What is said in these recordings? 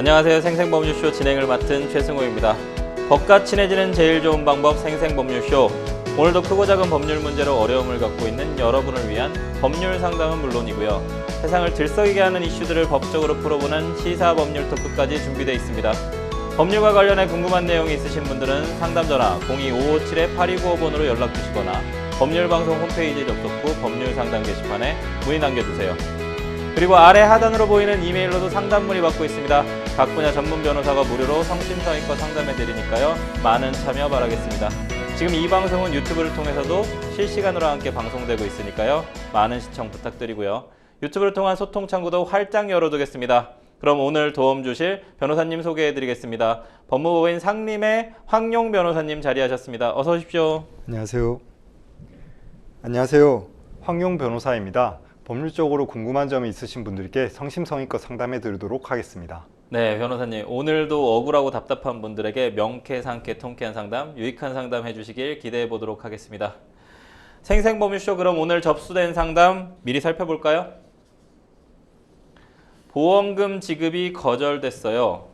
안녕하세요. 생생법률쇼 진행을 맡은 최승호입니다. 법과 친해지는 제일 좋은 방법 생생법률쇼. 오늘도 크고 작은 법률 문제로 어려움을 갖고 있는 여러분을 위한 법률 상담은 물론이고요. 세상을 들썩이게 하는 이슈들을 법적으로 풀어보는 시사법률 토크까지 준비되어 있습니다. 법률과 관련해 궁금한 내용이 있으신 분들은 상담전화 02-557-8295번으로 연락주시거나 법률방송 홈페이지 접속 후 법률상담 게시판에 문의 남겨주세요. 그리고 아래 하단으로 보이는 이메일로도 상담 문의 받고 있습니다. 각 분야 전문 변호사가 무료로 성심성의껏 상담해드리니까요. 많은 참여 바라겠습니다. 지금 이 방송은 유튜브를 통해서도 실시간으로 함께 방송되고 있으니까요. 많은 시청 부탁드리고요. 유튜브를 통한 소통 창구도 활짝 열어두겠습니다. 그럼 오늘 도움 주실 변호사님 소개해드리겠습니다. 법무법인 상림의 황용 변호사님 자리하셨습니다. 어서 오십시오. 안녕하세요. 안녕하세요. 황용 변호사입니다. 법률적으로 궁금한 점이 있으신 분들께 성심성의껏 상담해 드리도록 하겠습니다. 네, 변호사님. 오늘도 억울하고 답답한 분들에게 명쾌상쾌 통쾌한 상담, 유익한 상담 해주시길 기대해 보도록 하겠습니다. 생생법률쇼 그럼 오늘 접수된 상담 미리 살펴볼까요? 보험금 지급이 거절됐어요.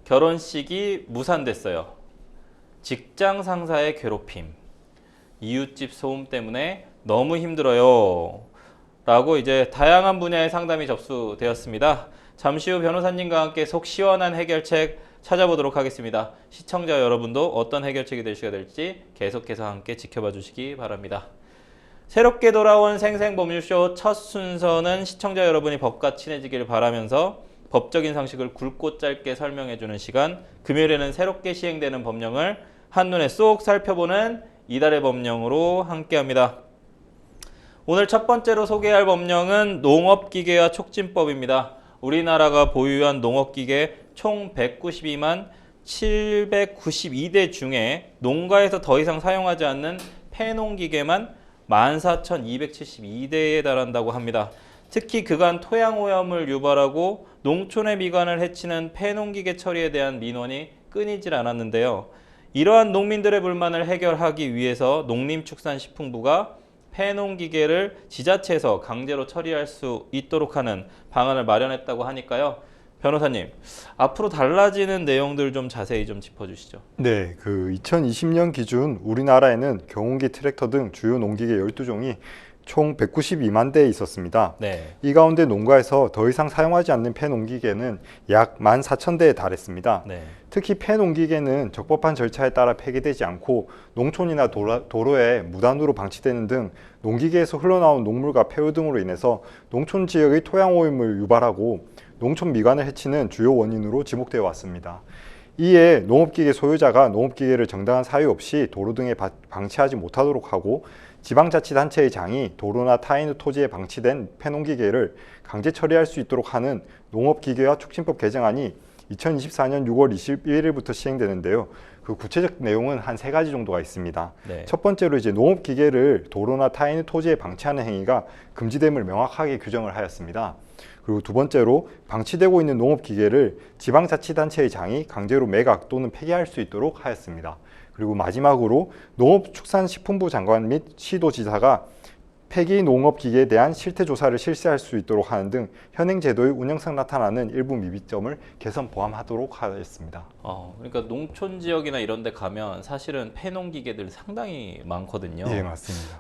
결혼식이 무산됐어요. 직장 상사의 괴롭힘. 이웃집 소음 때문에 너무 힘들어요. 라고 이제 다양한 분야의 상담이 접수되었습니다. 잠시 후 변호사님과 함께 속 시원한 해결책 찾아보도록 하겠습니다. 시청자 여러분도 어떤 해결책이 될 수가 될지 계속해서 함께 지켜봐 주시기 바랍니다. 새롭게 돌아온 생생법률쇼 첫 순서는 시청자 여러분이 법과 친해지길 바라면서 법적인 상식을 굵고 짧게 설명해주는 시간, 금요일에는 새롭게 시행되는 법령을 한눈에 쏙 살펴보는 이달의 법령으로 함께합니다. 오늘 첫 번째로 소개할 법령은 농업기계와 촉진법입니다. 우리나라가 보유한 농업기계 총 192만 792대 중에 농가에서 더 이상 사용하지 않는 폐농기계만 14,272대에 달한다고 합니다. 특히 그간 토양오염을 유발하고 농촌의 미관을 해치는 폐농기계 처리에 대한 민원이 끊이질 않았는데요. 이러한 농민들의 불만을 해결하기 위해서 농림축산식품부가 폐농기계를 지자체에서 강제로 처리할 수 있도록 하는 방안을 마련했다고 하니까요. 변호사님, 앞으로 달라지는 내용들 좀 자세히 좀 짚어주시죠. 네, 2020년 기준 우리나라에는 경운기, 트랙터 등 주요 농기계 12종이 총 192만 대 있었습니다. 네. 이 가운데 농가에서 더 이상 사용하지 않는 폐농기계는 약 14,000대에 달했습니다. 네. 특히 폐농기계는 적법한 절차에 따라 폐기되지 않고 농촌이나 도로에 무단으로 방치되는 등 농기계에서 흘러나온 녹물과 폐유 등으로 인해서 농촌 지역의 토양오염을 유발하고 농촌 미관을 해치는 주요 원인으로 지목되어 왔습니다. 이에 농업기계 소유자가 농업기계를 정당한 사유 없이 도로 등에 방치하지 못하도록 하고 지방자치단체의 장이 도로나 타인 토지에 방치된 폐농기계를 강제 처리할 수 있도록 하는 농업기계화 촉진법 개정안이 2024년 6월 21일부터 시행되는데요. 그 구체적 내용은 한 3가지 정도가 있습니다. 네. 첫 번째로 이제 농업기계를 도로나 타인 토지에 방치하는 행위가 금지됨을 명확하게 규정을 하였습니다. 그리고 두 번째로 방치되고 있는 농업기계를 지방자치단체의 장이 강제로 매각 또는 폐기할 수 있도록 하였습니다. 그리고 마지막으로 농업축산식품부 장관 및 시도지사가 폐기 농업기계에 대한 실태조사를 실시할 수 있도록 하는 등 현행 제도의 운영상 나타나는 일부 미비점을 개선 포함하도록 하였습니다. 그러니까 농촌 지역이나 이런 데 가면 사실은 폐농기계들 상당히 많거든요. 네, 맞습니다.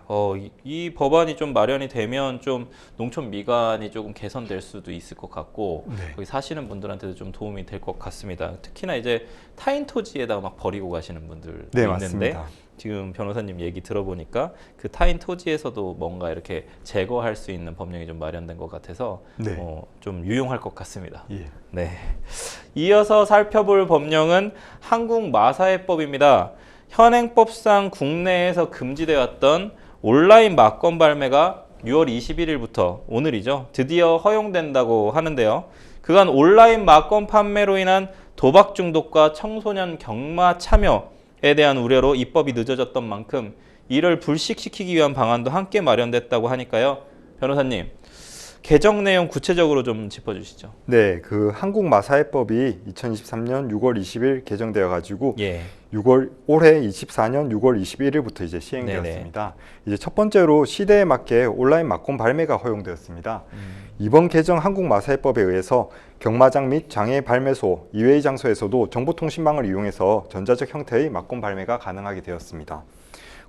이 법안이 좀 마련이 되면 좀 농촌 미관이 조금 개선될 수도 있을 것 같고 네. 거기 사시는 분들한테도 좀 도움이 될 것 같습니다. 특히나 이제 타인 토지에다가 막 버리고 가시는 분들도 네, 있는데 맞습니다. 지금 변호사님 얘기 들어보니까 그 타인 토지에서도 뭔가 이렇게 제거할 수 있는 법령이 좀 마련된 것 같아서 네. 좀 유용할 것 같습니다. 예. 네. 이어서 살펴볼 법령은 한국마사회법입니다. 현행법상 국내에서 금지되었던 온라인 막건 발매가 6월 21일부터 오늘이죠. 드디어 허용된다고 하는데요. 그간 온라인 막건 판매로 인한 도박 중독과 청소년 경마 참여에 대한 우려로 입법이 늦어졌던 만큼 이를 불식시키기 위한 방안도 함께 마련됐다고 하니까요. 변호사님, 개정 내용 구체적으로 좀 짚어주시죠. 네, 그 한국마사회법이 2023년 6월 20일 개정되어 가지고 예. 올해 24년 6월 21일부터 이제 시행되었습니다. 이제 첫 번째로 시대에 맞게 온라인 막공 발매가 허용되었습니다. 이번 개정 한국마사회법에 의해서 경마장 및 장애 발매소 이외의 장소에서도 정보통신망을 이용해서 전자적 형태의 막공 발매가 가능하게 되었습니다.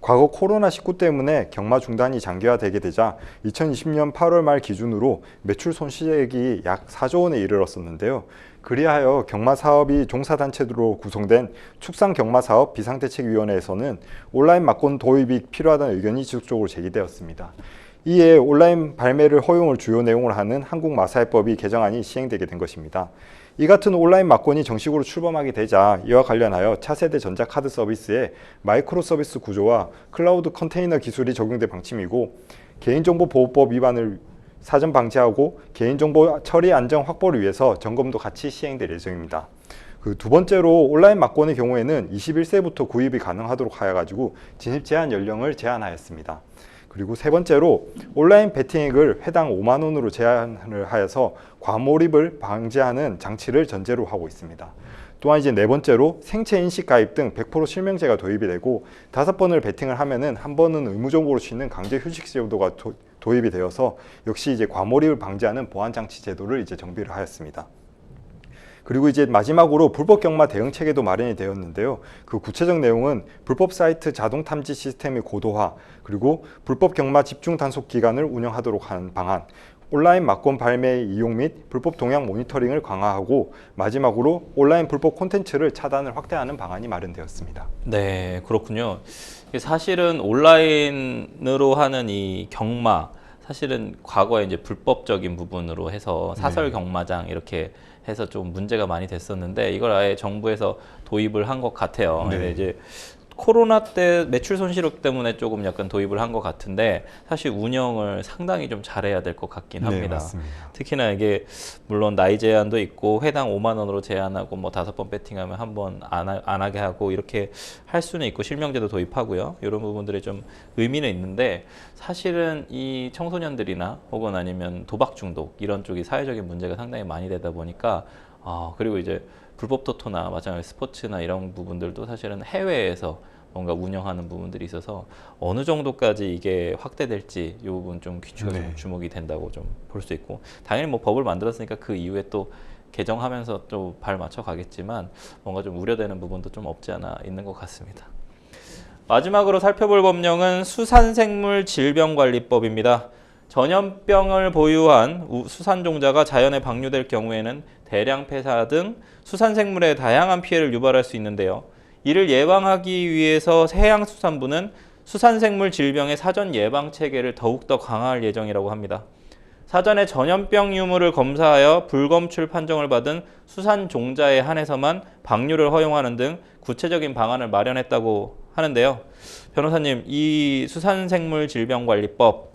과거 코로나19 때문에 경마 중단이 장기화되게 되자 2020년 8월 말 기준으로 매출 손실액이 약 4조 원에 이르렀었는데요. 그리하여 경마 사업이 종사단체로 구성된 축산경마사업 비상대책위원회에서는 온라인 막공 도입이 필요하다는 의견이 지속적으로 제기되었습니다. 이에 온라인 발매를 허용을 주요 내용으로 하는 한국마사회법이 개정안이 시행되게 된 것입니다. 이 같은 온라인 막공이 정식으로 출범하게 되자 이와 관련하여 차세대 전자카드 서비스에 마이크로 서비스 구조와 클라우드 컨테이너 기술이 적용될 방침이고 개인정보보호법 위반을 사전 방지하고 개인정보 처리 안정 확보를 위해서 점검도 같이 시행될 예정입니다. 그 두 번째로 온라인 막공의 경우에는 21세부터 구입이 가능하도록 하여가지고 진입 제한 연령을 제한하였습니다. 그리고 세 번째로 온라인 베팅액을 회당 5만 원으로 제한을 하여서 과몰입을 방지하는 장치를 전제로 하고 있습니다. 또한 이제 네 번째로 생체 인식 가입 등 100% 실명제가 도입이 되고 5번을 베팅을 하면은 한 번은 의무적으로 쉬는 강제 휴식 제도가 도입이 되어서 역시 이제 과몰입을 방지하는 보안 장치 제도를 이제 정비를 하였습니다. 그리고 이제 마지막으로 불법 경마 대응 체계도 마련이 되었는데요. 그 구체적 내용은 불법 사이트 자동 탐지 시스템의 고도화, 그리고 불법 경마 집중 단속 기간을 운영하도록 하는 방안, 온라인 막공 발매 이용 및 불법 동향 모니터링을 강화하고 마지막으로 온라인 불법 콘텐츠를 차단을 확대하는 방안이 마련되었습니다. 네, 그렇군요. 사실은 온라인으로 하는 이 경마, 사실은 과거에 이제 불법적인 부분으로 해서 사설 경마장 이렇게 해서 좀 문제가 많이 됐었는데 이걸 아예 정부에서 도입을 한 것 같아요. 네. 근데 이제 코로나 때 매출 손실 때문에 조금 약간 도입을 한 것 같은데 사실 운영을 상당히 좀 잘해야 될 것 같긴 합니다. 네, 맞습니다. 특히나 이게 물론 나이 제한도 있고 회당 5만 원으로 제한하고 뭐 5번 배팅하면 한 번 안 하게 하고 이렇게 할 수는 있고 실명제도 도입하고요. 이런 부분들이 좀 의미는 있는데 사실은 이 청소년들이나 혹은 아니면 도박 중독 이런 쪽이 사회적인 문제가 상당히 많이 되다 보니까 그리고 이제 불법 토토나 마찬가지 스포츠나 이런 부분들도 사실은 해외에서 뭔가 운영하는 부분들이 있어서 어느 정도까지 이게 확대될지 이 부분 좀 귀추가 좀 주목이 된다고 좀 볼 수 있고 당연히 뭐 법을 만들었으니까 그 이후에 또 개정하면서 또 발 맞춰 가겠지만 뭔가 좀 우려되는 부분도 좀 없지 않아 있는 것 같습니다. 마지막으로 살펴볼 법령은 수산생물질병관리법입니다. 전염병을 보유한 수산종자가 자연에 방류될 경우에는 대량 폐사 등 수산생물에 다양한 피해를 유발할 수 있는데요. 이를 예방하기 위해서 해양수산부는 수산생물 질병의 사전 예방 체계를 더욱더 강화할 예정이라고 합니다. 사전에 전염병 유무를 검사하여 불검출 판정을 받은 수산종자에 한해서만 방류를 허용하는 등 구체적인 방안을 마련했다고 하는데요. 변호사님, 이 수산생물질병관리법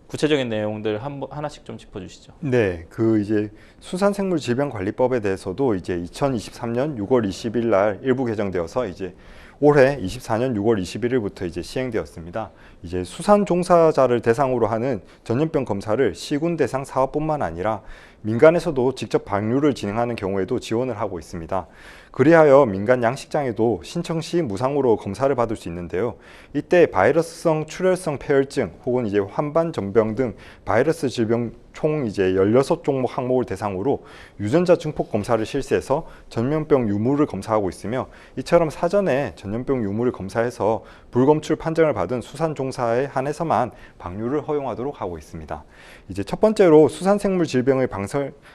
구체적인 내용들 하나씩 좀 짚어주시죠. 네, 그 이제 수산생물질병관리법에 대해서도 이제 2023년 6월 20일 날 일부 개정되어서 이제 올해 24년 6월 21일부터 이제 시행되었습니다. 이제 수산 종사자를 대상으로 하는 전염병 검사를 시군 대상 사업뿐만 아니라 민간에서도 직접 방류를 진행하는 경우에도 지원을 하고 있습니다. 그리하여 민간 양식장에도 신청 시 무상으로 검사를 받을 수 있는데요. 이때 바이러스성 출혈성 폐혈증 혹은 이제 환반 전병 등 바이러스 질병 총 이제 16종목 항목을 대상으로 유전자 증폭 검사를 실시해서 전염병 유무를 검사하고 있으며 이처럼 사전에 전염병 유무를 검사해서 불검출 판정을 받은 수산 종사에 한해서만 방류를 허용하도록 하고 있습니다. 이제 첫 번째로 수산생물 질병의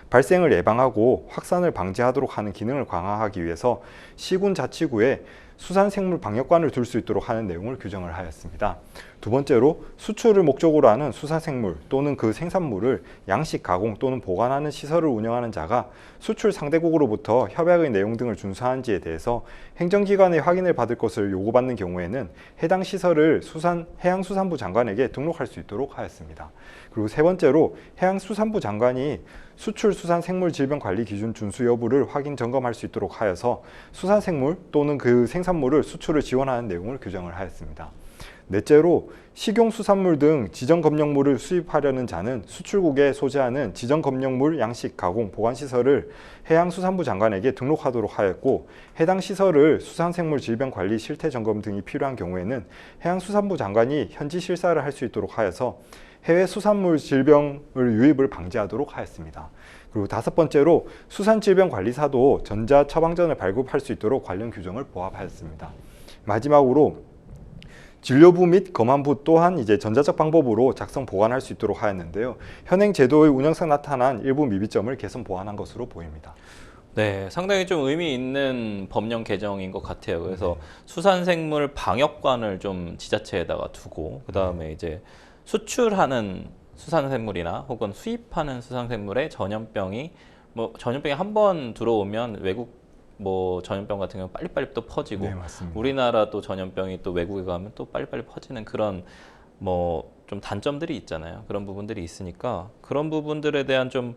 발생을 예방하고 확산을 방지하도록 하는 기능을 강화하기 위해서 시군 자치구에 수산생물 방역관을 둘 수 있도록 하는 내용을 규정을 하였습니다. 두 번째로 수출을 목적으로 하는 수산생물 또는 그 생산물을 양식 가공 또는 보관하는 시설을 운영하는 자가 수출 상대국으로부터 협약의 내용 등을 준수하는지에 대해서 행정기관의 확인을 받을 것을 요구받는 경우에는 해당 시설을 해양수산부 장관에게 등록할 수 있도록 하였습니다. 그리고 세 번째로 해양수산부 장관이 수출 수산생물 질병관리 기준 준수 여부를 확인 점검할 수 있도록 하여서 수산생물 또는 그 생산물을 수출을 지원하는 내용을 규정을 하였습니다. 넷째로 식용수산물 등 지정검역물을 수입하려는 자는 수출국에 소재하는 지정검역물 양식 가공 보관시설을 해양수산부 장관에게 등록하도록 하였고, 해당 시설을 수산생물질병관리 실태점검 등이 필요한 경우에는 해양수산부 장관이 현지 실사를 할 수 있도록 하여서 해외 수산물 질병을 유입을 방지하도록 하였습니다. 그리고 다섯 번째로 수산질병관리사도 전자처방전을 발급할 수 있도록 관련 규정을 보완하였습니다. 마지막으로 진료부 및 검안부 또한 이제 전자적 방법으로 작성 보관할 수 있도록 하였는데요. 현행 제도의 운영상 나타난 일부 미비점을 개선 보완한 것으로 보입니다. 네, 상당히 좀 의미 있는 법령 개정인 것 같아요. 그래서 수산생물 방역관을 좀 지자체에다가 두고, 그 다음에 이제 수출하는 수산생물이나 혹은 수입하는 수산생물의 전염병이 전염병이 한 번 들어오면 외국 전염병 같은 경우 빨리빨리 또 퍼지고, 네, 맞습니다. 우리나라 또 전염병이 또 외국에 가면 또 빨리빨리 퍼지는 그런 좀 단점들이 있잖아요. 그런 부분들이 있으니까 그런 부분들에 대한 좀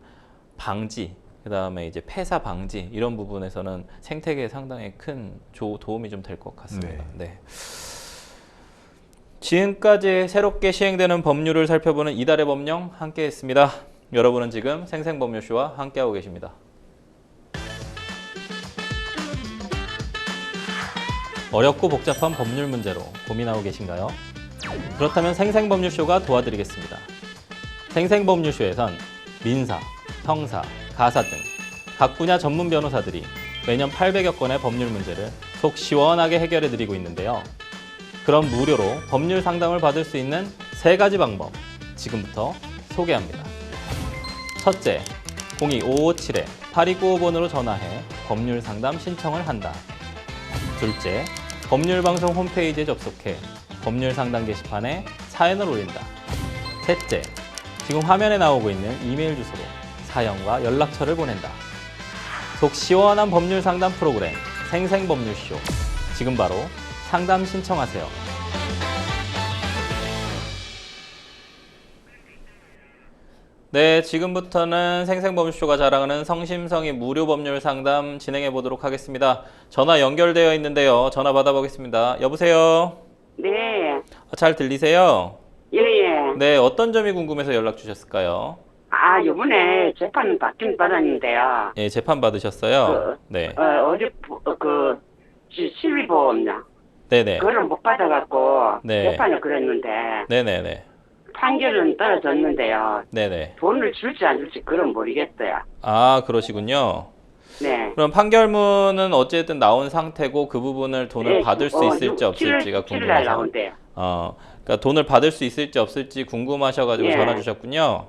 방지, 그다음에 이제 폐사 방지 이런 부분에서는 생태계에 상당히 큰 도움이 좀 될 것 같습니다. 네. 지금까지 새롭게 시행되는 법률을 살펴보는 이달의 법령 함께했습니다. 여러분은 지금 생생법률쇼와 함께하고 계십니다. 어렵고 복잡한 법률 문제로 고민하고 계신가요? 그렇다면 생생법률쇼가 도와드리겠습니다. 생생법률쇼에선 민사, 형사, 가사 등 각 분야 전문 변호사들이 매년 800여 건의 법률 문제를 속 시원하게 해결해드리고 있는데요. 그럼 무료로 법률 상담을 받을 수 있는 3가지 방법, 지금부터 소개합니다. 첫째, 02-557-8295번으로 전화해 법률 상담 신청을 한다. 둘째, 법률방송 홈페이지에 접속해 법률 상담 게시판에 사연을 올린다. 셋째, 지금 화면에 나오고 있는 이메일 주소로 사연과 연락처를 보낸다. 속 시원한 법률 상담 프로그램 생생법률쇼, 지금 바로 상담 신청하세요. 네, 지금부터는 생생법률쇼가 자랑하는 성심성의 무료 법률 상담 진행해 보도록 하겠습니다. 전화 연결되어 있는데요. 전화 받아보겠습니다. 여보세요? 네. 잘 들리세요? 예. 네, 어떤 점이 궁금해서 연락 주셨을까요? 요번에 재판 받긴 받았는데요. 예, 재판 받으셨어요? 네. 실비보험요. 네네. 그걸 못 받아갖고 네. 재판을 그랬는데 네네네. 판결은 떨어졌는데요. 네네. 돈을 줄지 안 줄지 그건 모르겠어요. 아, 그러시군요. 네. 그럼 판결문은 어쨌든 나온 상태고 그 부분을 돈을 받을 수 있을지 없을지가 7일 궁금해서. 날 나온대요. 그러니까 돈을 받을 수 있을지 없을지 궁금하셔가지고 예. 전화 주셨군요.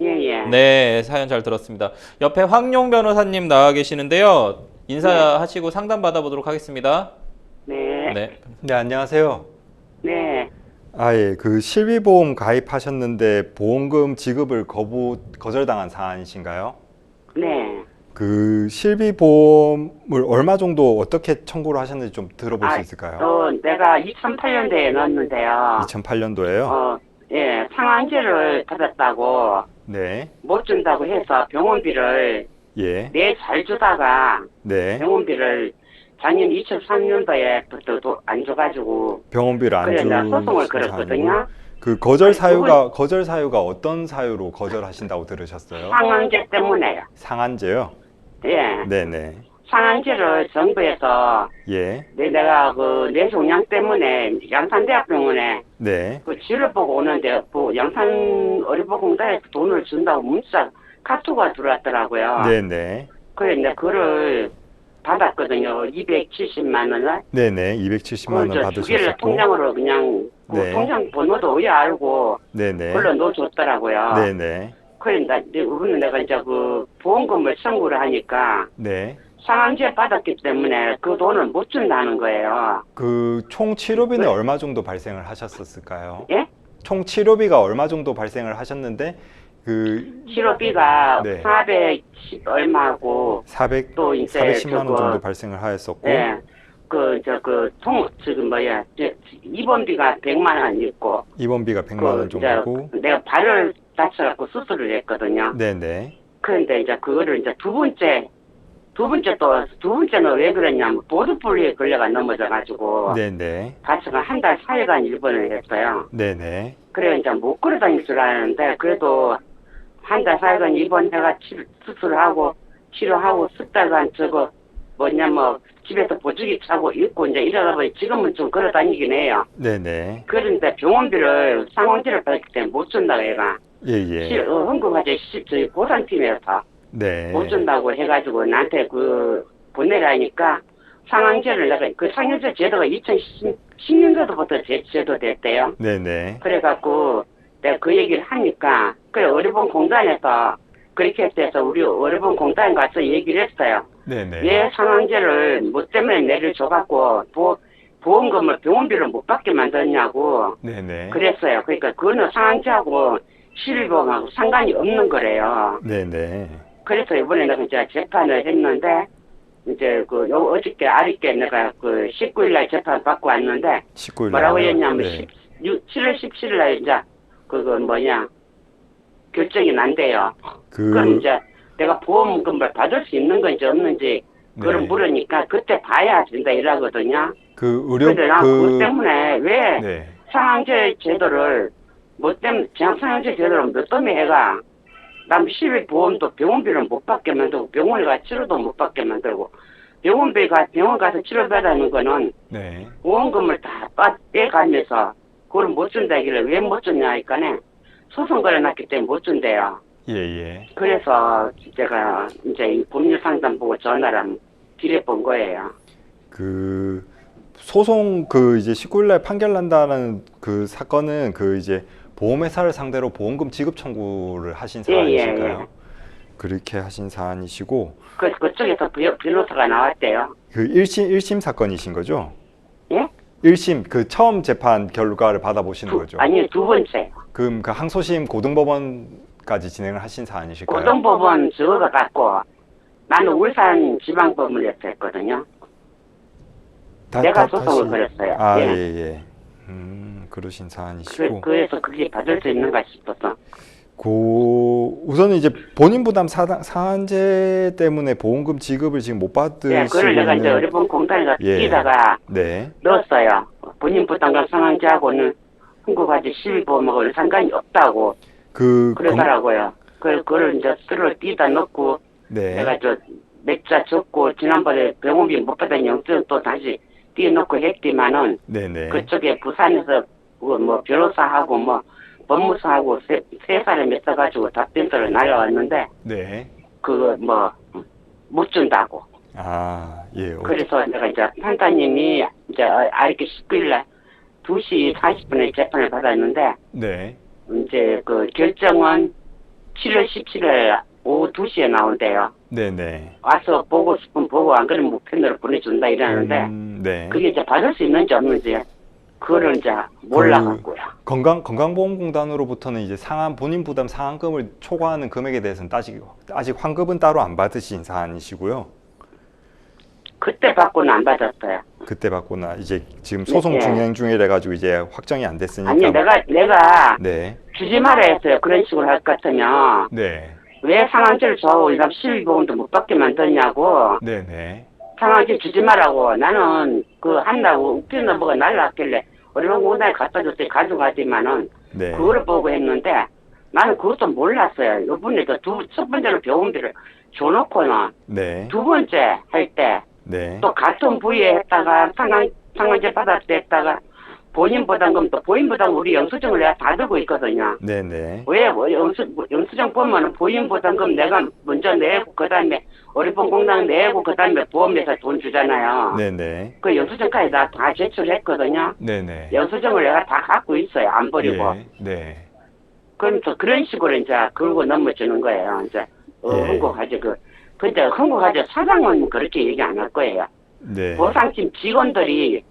예. 네, 사연 잘 들었습니다. 옆에 황용 변호사님 나와 계시는데요. 인사하시고 상담 받아보도록 하겠습니다. 네. 네. 네, 안녕하세요. 네. 예, 그 실비보험 가입하셨는데 보험금 지급을 거절당한 사안이신가요? 네. 그 실비보험을 얼마 정도 어떻게 청구를 하셨는지 좀 들어볼 수 있을까요? 내가 2008년도에 넣었는데요. 2008년도에요? 예, 상한제를 받았다고 네. 못 준다고 해서 병원비를 예. 잘 주다가 네. 병원비를 작년 2003년도에부터 안 줘가지고 병원비를 안 그래 내가 소송을 주신 걸었거든요. 사안이고. 그 거절 사유가 어떤 사유로 거절하신다고 들으셨어요? 상한제 때문에요. 상한제요? 예, 네네. 상한제를 정부에서 예. 내가 그 뇌종양 때문에 양산대학병원에 네. 그 치료 보고 오는데 양산 의료보건사에서 돈을 준다고 문자 카톡가 들어왔더라고요. 네네. 그래 내가 그거를 받았거든요. 270만 원을. 네네. 270만 원 두 개를 받으셨었고. 통장으로 그냥 네. 통장 번호도 왜 알고 네네. 불러 넣어줬더라고요. 네네. 그래 우리는 내가 이제 그 보험금을 청구를 하니까 네. 상한제 받았기 때문에 그 돈을 못 준다는 거예요. 그 총 치료비는 네. 얼마 정도 발생을 하셨었을까요? 예? 총 치료비가 얼마 정도 발생을 하셨는데 그 치료비가 네. 410 얼마고 400 또 이제 410만 원 저거, 정도 발생을 하였었고. 예. 지금 입원비가 100만 원 있고 입원비가 100만 원 정도고. 내가 발을 다쳐갖고 수술을 했거든요. 네네. 그런데 이제 그거를 이제 두 번째 두 번째는 왜 그랬냐면 보도불리에 걸려가 넘어져가지고 네네. 가서가 한 달 4일간 입원을 했어요. 네네. 그래 이제 못 걸어 다닐 줄 알았는데 그래도 한 달 4일간 입원해가 수술하고 치료하고 숙달간 저거 뭐냐 뭐 집에서 보조기 차고 있고 이제 이러다 보니 지금은 좀 걸어 다니긴 해요. 네네. 그런데 병원비를 상황비를 받았기 때문에 못 준다고 얘가 예예. 헌금화재 저희 보상팀에서 네. 못 준다고 해가지고 나한테 그 보내라니까 상황제를 내가 그 상황제 제도가 2010년도부터 제도됐대요. 네네. 그래갖고 내가 그 얘기를 하니까 그래 어려운 공단에서 그렇게 해서 우리 어려운 공단에 가서 얘기를 했어요. 네네. 왜 상황제를 뭐 때문에 내를 줘갖고 보험금을 병원비를 못 받게 만들었냐고 네네. 그랬어요. 그러니까 그거는 상황제하고 실비보험하고 상관이 없는 거래요. 네네. 그래서 이번에 내가 이제 재판을 했는데 이제 그 어저께 아랫게 내가 그 19일 날 재판 받고 왔는데 19일 뭐라고 날요? 했냐면 네. 7월 17일 날 이제 그거 뭐냐 결정이 난대요. 그럼 이제 내가 보험금을 받을 수 있는 건지 없는지 그걸 네. 물으니까 그때 봐야 된다 이러거든요. 그 의료 근데 나 그것 때문에 왜 네. 상황제 제도를 뭐 때문에 상황제 제도를 몇 번에 해가 남 시비 보험도 병원비를 못 받게 만들고 병원에 가 치료도 못 받게 만들고 병원 가서 치료받는 거는 네. 보험금을 다 빼가면서 그걸 못 준다길래 왜 못 줬냐 하니까네 소송 걸어놨기 때문에 못 준대요. 예예. 그래서 제가 이제 이 법률 상담 보고 전화를 한번 드려본 거예요. 그 소송 그 이제 19일 날 판결 난다는 그 사건은 그 이제 보험회사를 상대로 보험금 지급 청구를 하신 사안이실까요? 예. 그렇게 하신 사안이시고 그쪽에서 변호사가 나왔대요. 그 1심 사건이신 거죠? 예? 1심 그 처음 재판 결과를 받아보시는 거죠? 아니요, 두 번째. 그럼 그 항소심 고등법원까지 진행을 하신 사안이실까요? 고등법원 저거 갖고 나는 울산 지방법원에서 했거든요. 내가 소송을 걸었어요. 아, 예. 예. 그러신 사안이시고. 그래서 그게 받을 수 있는가 싶어서. 우선은 이제 본인 부담 사안제 때문에 보험금 지급을 지금 못 받으시고 네, 그걸 내가 이제 있는 어려운 공단에 가서 예. 뛰다가 네. 넣었어요. 본인 부담금 상한제하고는 한국까지 실비보험하고는 상관이 없다고 그러더라고요. 그걸 이제 쓰러 뛰다 넣고 네. 내가 저 맥자 적고 지난번에 병원비 못 받은 영수증 또 다시 띄워놓고 했지만은 네네. 그쪽에 부산에서 뭐 변호사하고 뭐 법무사하고 세 사람이 있어가지고 답변서를 날라왔는데 네. 그거 뭐 못 준다고. 아, 예. 그래서 내가 이제 판사님이 이제 이렇게 19일 날 2시 40분에 재판을 받았는데 네. 이제 그 결정은 7월 17일 오후 2시에 나온대요. 네네. 와서 보고 싶으면 보고 안 그러면 우편으로 보내준다 이러는데 네. 그게 이제 받을 수 있는지 없는지 그거를 이제 몰라갖고요. 건강보험공단으로부터는 이제 본인 부담 상한금을 초과하는 금액에 대해서는 아직 환급은 따로 안 받으신 사안이시고요. 그때 받고는 안 받았어요. 그때 받거나 이제 지금 소송 네. 진행 중이래 가지고 이제 확정이 안 됐으니까. 아니 내가 네. 주지 말아 했어요. 그런 식으로 할 것 같으면 네. 왜 상한제를 줘? 이런 실비보험도 못 받게 만드냐고. 네네. 상한제 주지 말라고. 나는 그 한다고 우편 넘버가 날라왔길래 어려운 공단에 갖다 줬더니 가져가지만은 네. 그거를 보고 했는데 나는 그것도 몰랐어요. 요번에도 첫 번째로 병원비를 줘놓고는 네. 두 번째 할 때 네. 또 같은 부위에 했다가 상한제 받았을 때 했다가 본인 부담금 또 본인 부담금 우리 영수증을 내가 다 들고 있거든요. 네네. 왜 영수증 보면은 본인 부담금 내가 먼저 내고 그다음에 어리본공단 내고 그다음에 보험회사 돈 주잖아요. 네네. 그 영수증까지 다 제출했거든요. 네네. 영수증을 내가 다 갖고 있어요. 안 버리고. 예. 네. 그럼 또 그런 식으로 이제 긁고 넘어주는 거예요. 이제 예. 흥국하지 근데 흥국하지 사장은 그렇게 얘기 안 할 거예요. 네. 보상팀 직원들이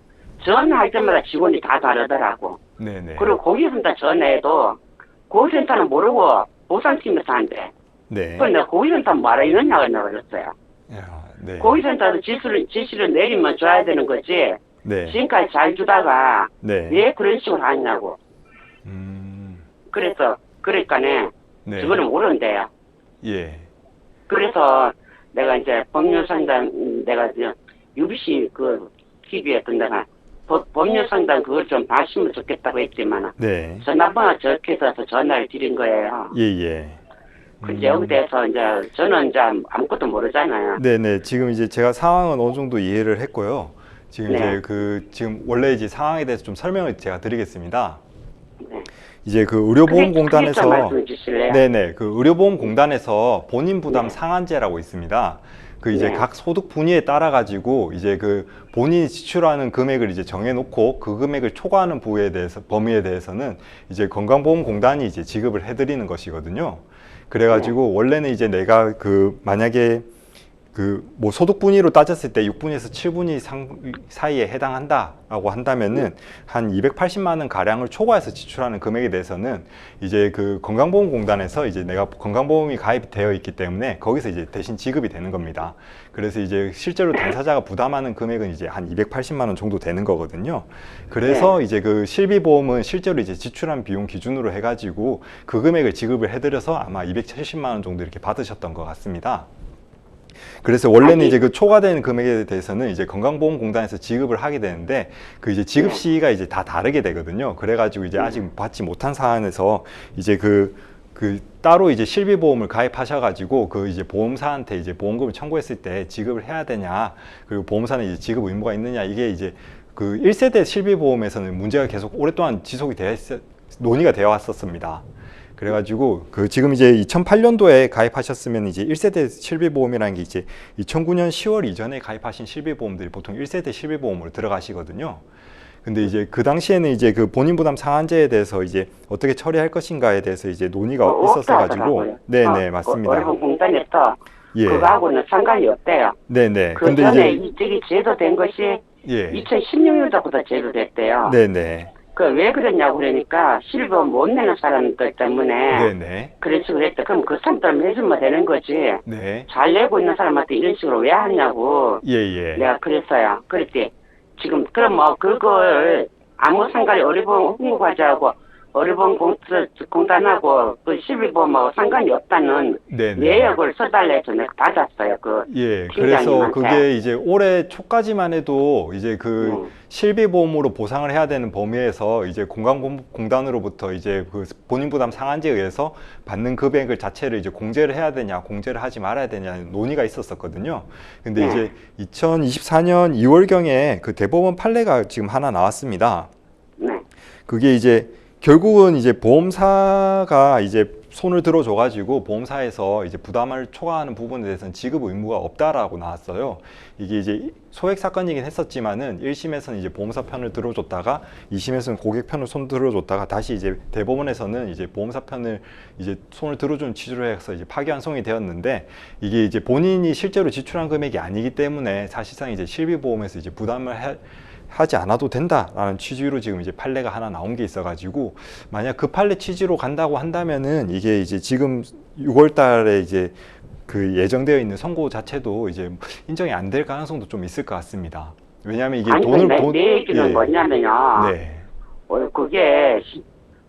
전화할 때마다 직원이 다 다르더라고. 네네. 그리고 고객센터 전화해도 고객센터는 모르고 보상팀에서 한대. 네. 그럼 내가 고객센터 뭐하러 있느냐고 내가 그랬어요. 네. 고객센터도 지시를 내리면 줘야 되는 거지. 네. 지금까지 잘 주다가 네. 왜 그런 식으로 하냐고. 그러니까네 네. 저거는 모른대요. 예. 그래서 내가 이제 법률상담 내가 이제 UBC 그 TV였던 데가 법률상담 그걸 좀 봐주시면 좋겠다고 했지만 네. 전화번호 적혀서 전화를 드린 거예요. 예. 근데 여기 대해서 이제 저는 이제 아무것도 모르잖아요. 네네. 지금 이제 제가 상황은 어느 정도 이해를 했고요. 지금 네. 이제 지금 원래 이제 상황에 대해서 좀 설명을 제가 드리겠습니다. 네. 이제 그 크게 좀 의료보험공단에서 말씀해 주실래요? 네네. 그 의료보험공단에서 본인 부담 네. 상한제라고 있습니다. 그 이제 네. 각 소득 분위에 따라 가지고 이제 그 본인이 지출하는 금액을 이제 정해놓고 그 금액을 초과하는 범위에 대해서는 이제 건강보험공단이 이제 지급을 해드리는 것이거든요. 그래가지고 원래는 이제 내가 만약에 뭐 소득 분위로 따졌을 때 6분위에서 7분위 사이에 해당한다라고 한다면은 한 280만 원 가량을 초과해서 지출하는 금액에 대해서는 이제 그 건강보험공단에서 이제 내가 건강보험이 가입되어 있기 때문에 거기서 이제 대신 지급이 되는 겁니다. 그래서 이제 실제로 당사자가 부담하는 금액은 이제 한 280만 원 정도 되는 거거든요. 그래서 이제 그 실비보험은 실제로 이제 지출한 비용 기준으로 해가지고 그 금액을 지급을 해드려서 아마 270만 원 정도 이렇게 받으셨던 것 같습니다. 그래서 원래는 이제 그 초과되는 금액에 대해서는 이제 건강보험공단에서 지급을 하게 되는데 그 이제 지급 시기가 이제 다 다르게 되거든요. 그래가지고 이제 아직 받지 못한 사안에서 이제 따로 이제 실비보험을 가입하셔가지고 그 이제 보험사한테 이제 보험금을 청구했을 때 지급을 해야 되냐, 그리고 보험사는 이제 지급 의무가 있느냐, 이게 이제 그 1세대 실비보험에서는 문제가 계속 오랫동안 논의가 되어 왔었습니다. 그래가지고 지금 이제 2008년도에 가입하셨으면 이제 1세대 실비보험이라는 게 이제 2009년 10월 이전에 가입하신 실비보험들이 보통 1세대 실비보험으로 들어가시거든요. 근데 이제 그 당시에는 이제 그 본인 부담 상한제에 대해서 이제 어떻게 처리할 것인가에 대해서 이제 논의가 있었어 가지고 네네 맞습니다. 의료보험공단에서 예. 그거하고는 상관이 없대요. 네네. 그 근데 전에 이제 이쪽이 제도된 것이 예. 2016년도부터 제도됐대요. 네네. 그 왜 그랬냐고 그러니까 실비보험 못 내는 사람들 때문에 네네. 그래서 그랬대. 그럼 그 사람들 해주면 되는 거지. 네. 잘 내고 있는 사람한테 이런 식으로 왜 하냐고 예예. 내가 그랬어요. 그랬더니 지금 그럼 뭐 그걸 아무 상관이 의료보험 홍보과자하고 의료보험공단하고 그 실비보험하고 상관이 없다는 네네. 내역을 써달라 해서 내가 받았어요. 예, 그래서 팀장님한테. 그게 이제 올해 초까지만 해도 이제 실비보험으로 보상을 해야 되는 범위에서 이제 건강보험공단으로부터 이제 그 본인 부담 상한제에 의해서 받는 금액을 자체를 이제 공제를 해야 되냐, 공제를 하지 말아야 되냐 논의가 있었었거든요. 근데 이제 2024년 2월경에 그 대법원 판례가 지금 하나 나왔습니다. 네. 그게 이제 결국은 이제 보험사가 이제 손을 들어줘가지고 보험사에서 이제 부담을 초과하는 부분에 대해서는 지급 의무가 없다라고 나왔어요. 이게 이제 소액 사건이긴 했었지만은 1심에서는 이제 보험사 편을 들어줬다가 2심에서는 고객 편을 손 들어줬다가 다시 이제 대법원에서는 이제 보험사 편을 이제 손을 들어준 취지로 해서 이제 파기환송이 되었는데 이게 이제 본인이 실제로 지출한 금액이 아니기 때문에 사실상 이제 실비보험에서 이제 부담을 하지 않아도 된다라는 취지로 지금 이제 판례가 하나 나온 게 있어가지고 만약 그 판례 취지로 간다고 한다면은 이게 이제 지금 6월달에 이제 그 예정되어 있는 선고 자체도 이제 인정이 안 될 가능성도 좀 있을 것 같습니다. 왜냐하면 이게 아니, 내 얘기는 뭐냐면요. 네. 그게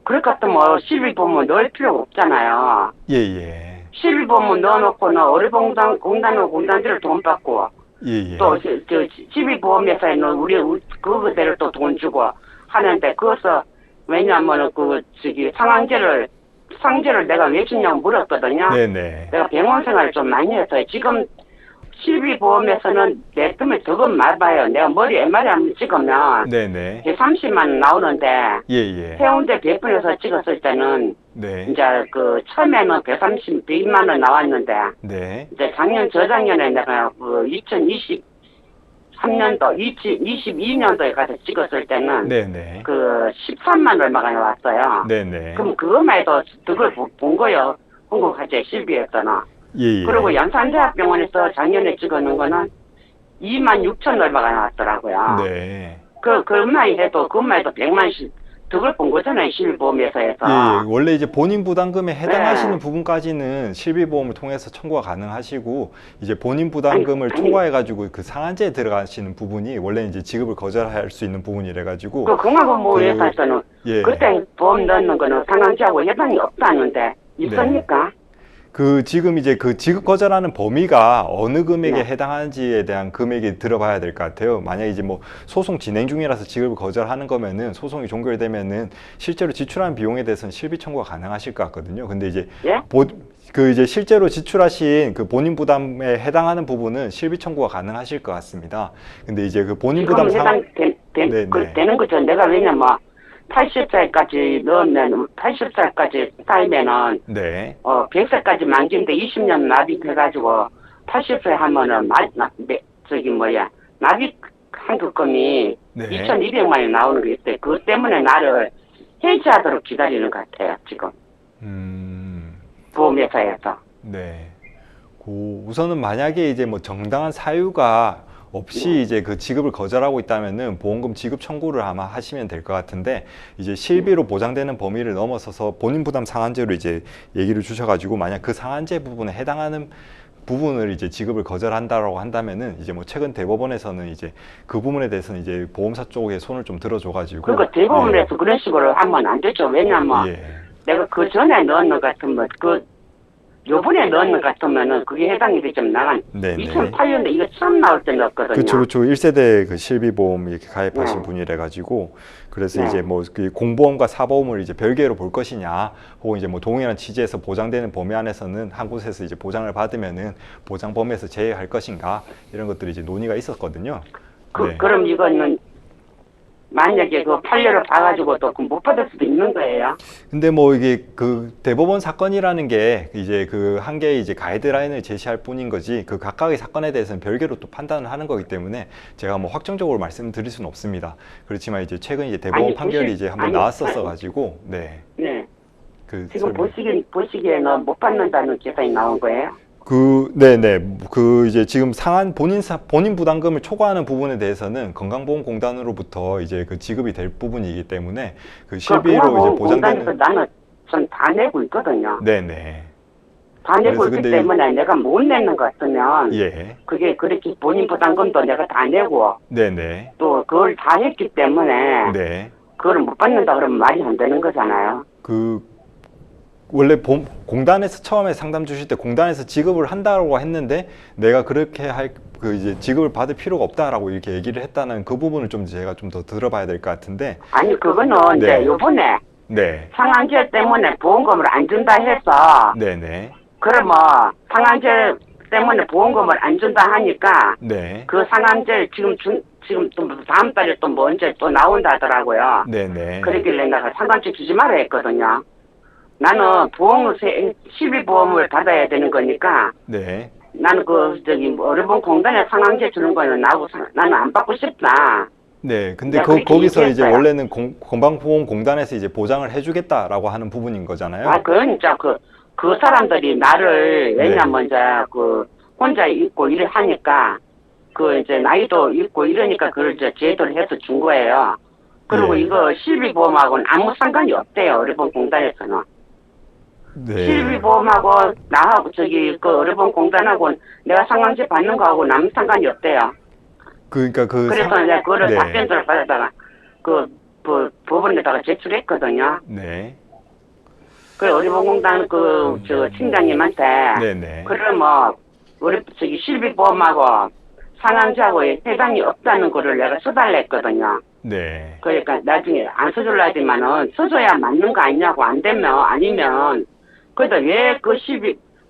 그럴 것 같으면 뭐 실비보험은 넣을 필요가 없잖아요. 예예. 실비보험은 넣어놓고는 의료공단들을 돈 받고 예예. 또 실비보험회사에는 우리 그거대로 또 돈 주고 하는데 그것을 왜냐하면 상제를 내가 왜 주냐고 물었거든요. 네네. 내가 병원 생활을 좀 많이 했어요. 지금 실비보험에서는 내 뜸을 더금 말봐요. 내가 머리 MRI 한번 찍으면 네네. 130만 원 나오는데 예예. 해운대 백분에서 찍었을 때는 네. 이제 처음에는 100만 원 나왔는데 네. 이제 저작년에 내가 2023년도, 22년도에 가서 찍었을 때는 네네. 13만 얼마가 나왔어요. 네네. 그럼 그것만 해도 그걸 본 거요. 한국화재 실비에서는. 예예. 그리고 연산대학병원에서 작년에 찍어놓은 거는 26,000 얼마가 나왔더라고요. 네. 그것만 해도 100만씩 그걸 본 거잖아요. 실비보험회사에서. 예, 원래 이제 본인 부담금에 해당하시는 부분까지는 실비보험을 통해서 청구가 가능하시고 이제 본인 부담금을 초과해가지고 그 상한제에 들어가시는 부분이 원래 이제 지급을 거절할 수 있는 부분이래가지고 건강보험회사에서는 그때 보험 넣는 거는 상한제하고 해당이 없다는데 있습니까? 그 지금 이제 그 지급 거절하는 범위가 어느 금액에 네. 해당하는지에 대한 금액이 들어봐야 될 것 같아요. 만약 이제 뭐 소송 진행 중이라서 지급을 거절하는 거면은 소송이 종결되면은 실제로 지출한 비용에 대해서는 실비 청구가 가능하실 것 같거든요. 근데 이제 예? 그 이제 실제로 지출하신 그 본인 부담에 해당하는 부분은 실비 청구가 가능하실 것 같습니다. 근데 이제 그 본인 부담 지금 상황 네, 네. 되는 거죠. 내가 왜냐면 80살까지 넣으면 80살까지 살면은 네. 100살까지 만기인데 20년 납입해가지고 80세 하면은 저기 뭐야 납입 한급금이 네. 2,200만 원이 나오는 게 있대. 그것 때문에 나를 해지하도록 기다리는 것 같아요. 지금 보험회사에서. 네. 우선은 만약에 이제 뭐 정당한 사유가 없이 이제 그 지급을 거절하고 있다면은 보험금 지급 청구를 아마 하시면 될 것 같은데, 이제 실비로 보장되는 범위를 넘어서서 본인 부담 상한제로 이제 얘기를 주셔가지고 만약 그 상한제 부분에 해당하는 부분을 이제 지급을 거절한다라고 한다면은 이제 뭐 최근 대법원에서는 이제 그 부분에 대해서는 이제 보험사 쪽에 손을 좀 들어줘가지고. 그러니까 대법원에서 그런 식으로 하면 안 되죠. 왜냐면 예. 내가 그 전에 넣은 것 같으면 요번에 넣은 것 같으면은 그게 해당이 되좀 나간 네네. 2008년에 이거 처음 나올 때 넣었거든요. 그렇죠, 그렇죠. 1세대 그 실비보험 이렇게 가입하신 네. 분이래 가지고, 그래서 네. 이제 뭐 그 공보험과 사보험을 이제 별개로 볼 것이냐, 혹은 이제 뭐 동일한 취지에서 보장되는 범위 안에서는 한 곳에서 이제 보장을 받으면은 보장 범위에서 제외할 것인가, 이런 것들이 이제 논의가 있었거든요. 네. 그럼 이거는 만약에 그 판례를 봐가지고 또 못 받을 수도 있는 거예요. 근데 뭐 이게 그 대법원 사건이라는 게 이제 그 한 개의 이제 가이드라인을 제시할 뿐인 거지, 그 각각의 사건에 대해서는 별개로 또 판단을 하는 거기 때문에 제가 뭐 확정적으로 말씀드릴 수는 없습니다. 그렇지만 이제 최근 이제 대법원 아니, 판결이 이제 한번 아니, 나왔었어 가지고, 네. 네. 그 지금 설명. 보시기에는 못 받는다는 계산이 나온 거예요. 네네. 그 이제 지금 상한 본인 부담금을 초과하는 부분에 대해서는 건강보험공단으로부터 이제 그 지급이 될 부분이기 때문에 그 실비로 이제 보장되는. 나는 전 다 내고 있거든요. 네네. 다 내고 그래서 있기 근데 때문에 내가 못 내는 것 같으면 예. 그게 그렇게 본인 부담금도 내가 다 내고 네네. 또 그걸 다 했기 때문에 네. 그걸 못 받는다 그러면 말이 안 되는 거잖아요. 원래 공단에서 처음에 상담 주실 때 공단에서 지급을 한다고 했는데 내가 그렇게 그 이제 지급을 받을 필요가 없다라고 이렇게 얘기를 했다는 그 부분을 좀 제가 좀 더 들어봐야 될 것 같은데. 아니 그거는 네. 이제 요번에 네. 상한제 때문에 보험금을 안 준다 해서 네네. 그러면 상한제 때문에 보험금을 안 준다 하니까 네. 그 상한제 지금 또 다음 달에 또 뭐 언제 또 나온다 하더라고요. 네네. 그러길래 내가 상한제 주지 말아 했거든요. 나는 실비보험을 받아야 되는 거니까 네. 나는 어려운 공단에 상한제 주는 거는 나는 안 받고 싶다. 네. 근데 그렇게 거기서 이제 얘기했어요. 원래는 건강보험공단에서 이제 보장을 해주겠다라고 하는 부분인 거잖아요. 그건 진짜 그 사람들이 나를 왜냐면 이제 혼자 있고 일을 하니까 이제 나이도 있고 이러니까 그걸 이제 제도를 해서 준 거예요. 그리고 예. 이거 실비보험하고는 아무 상관이 없대요. 어려운 공단에서는. 네. 실비보험하고 나하고 어려운 공단하고 내가 상한제 받는 거하고는 아무 상관이 없대요. 그러니까 그래서 내가 그거를 네. 답변서를 받아다가 법원에다가 제출했거든요. 네. 그 어려운공단 팀장님한테 네네. 그러면 실비보험하고 상한제하고 해당이 없다는 거를 내가 써달라 했거든요. 네. 그러니까 나중에 안 써줄라 하지만은 써줘야 맞는 거 아니냐고 안 되면 아니면 그래도 왜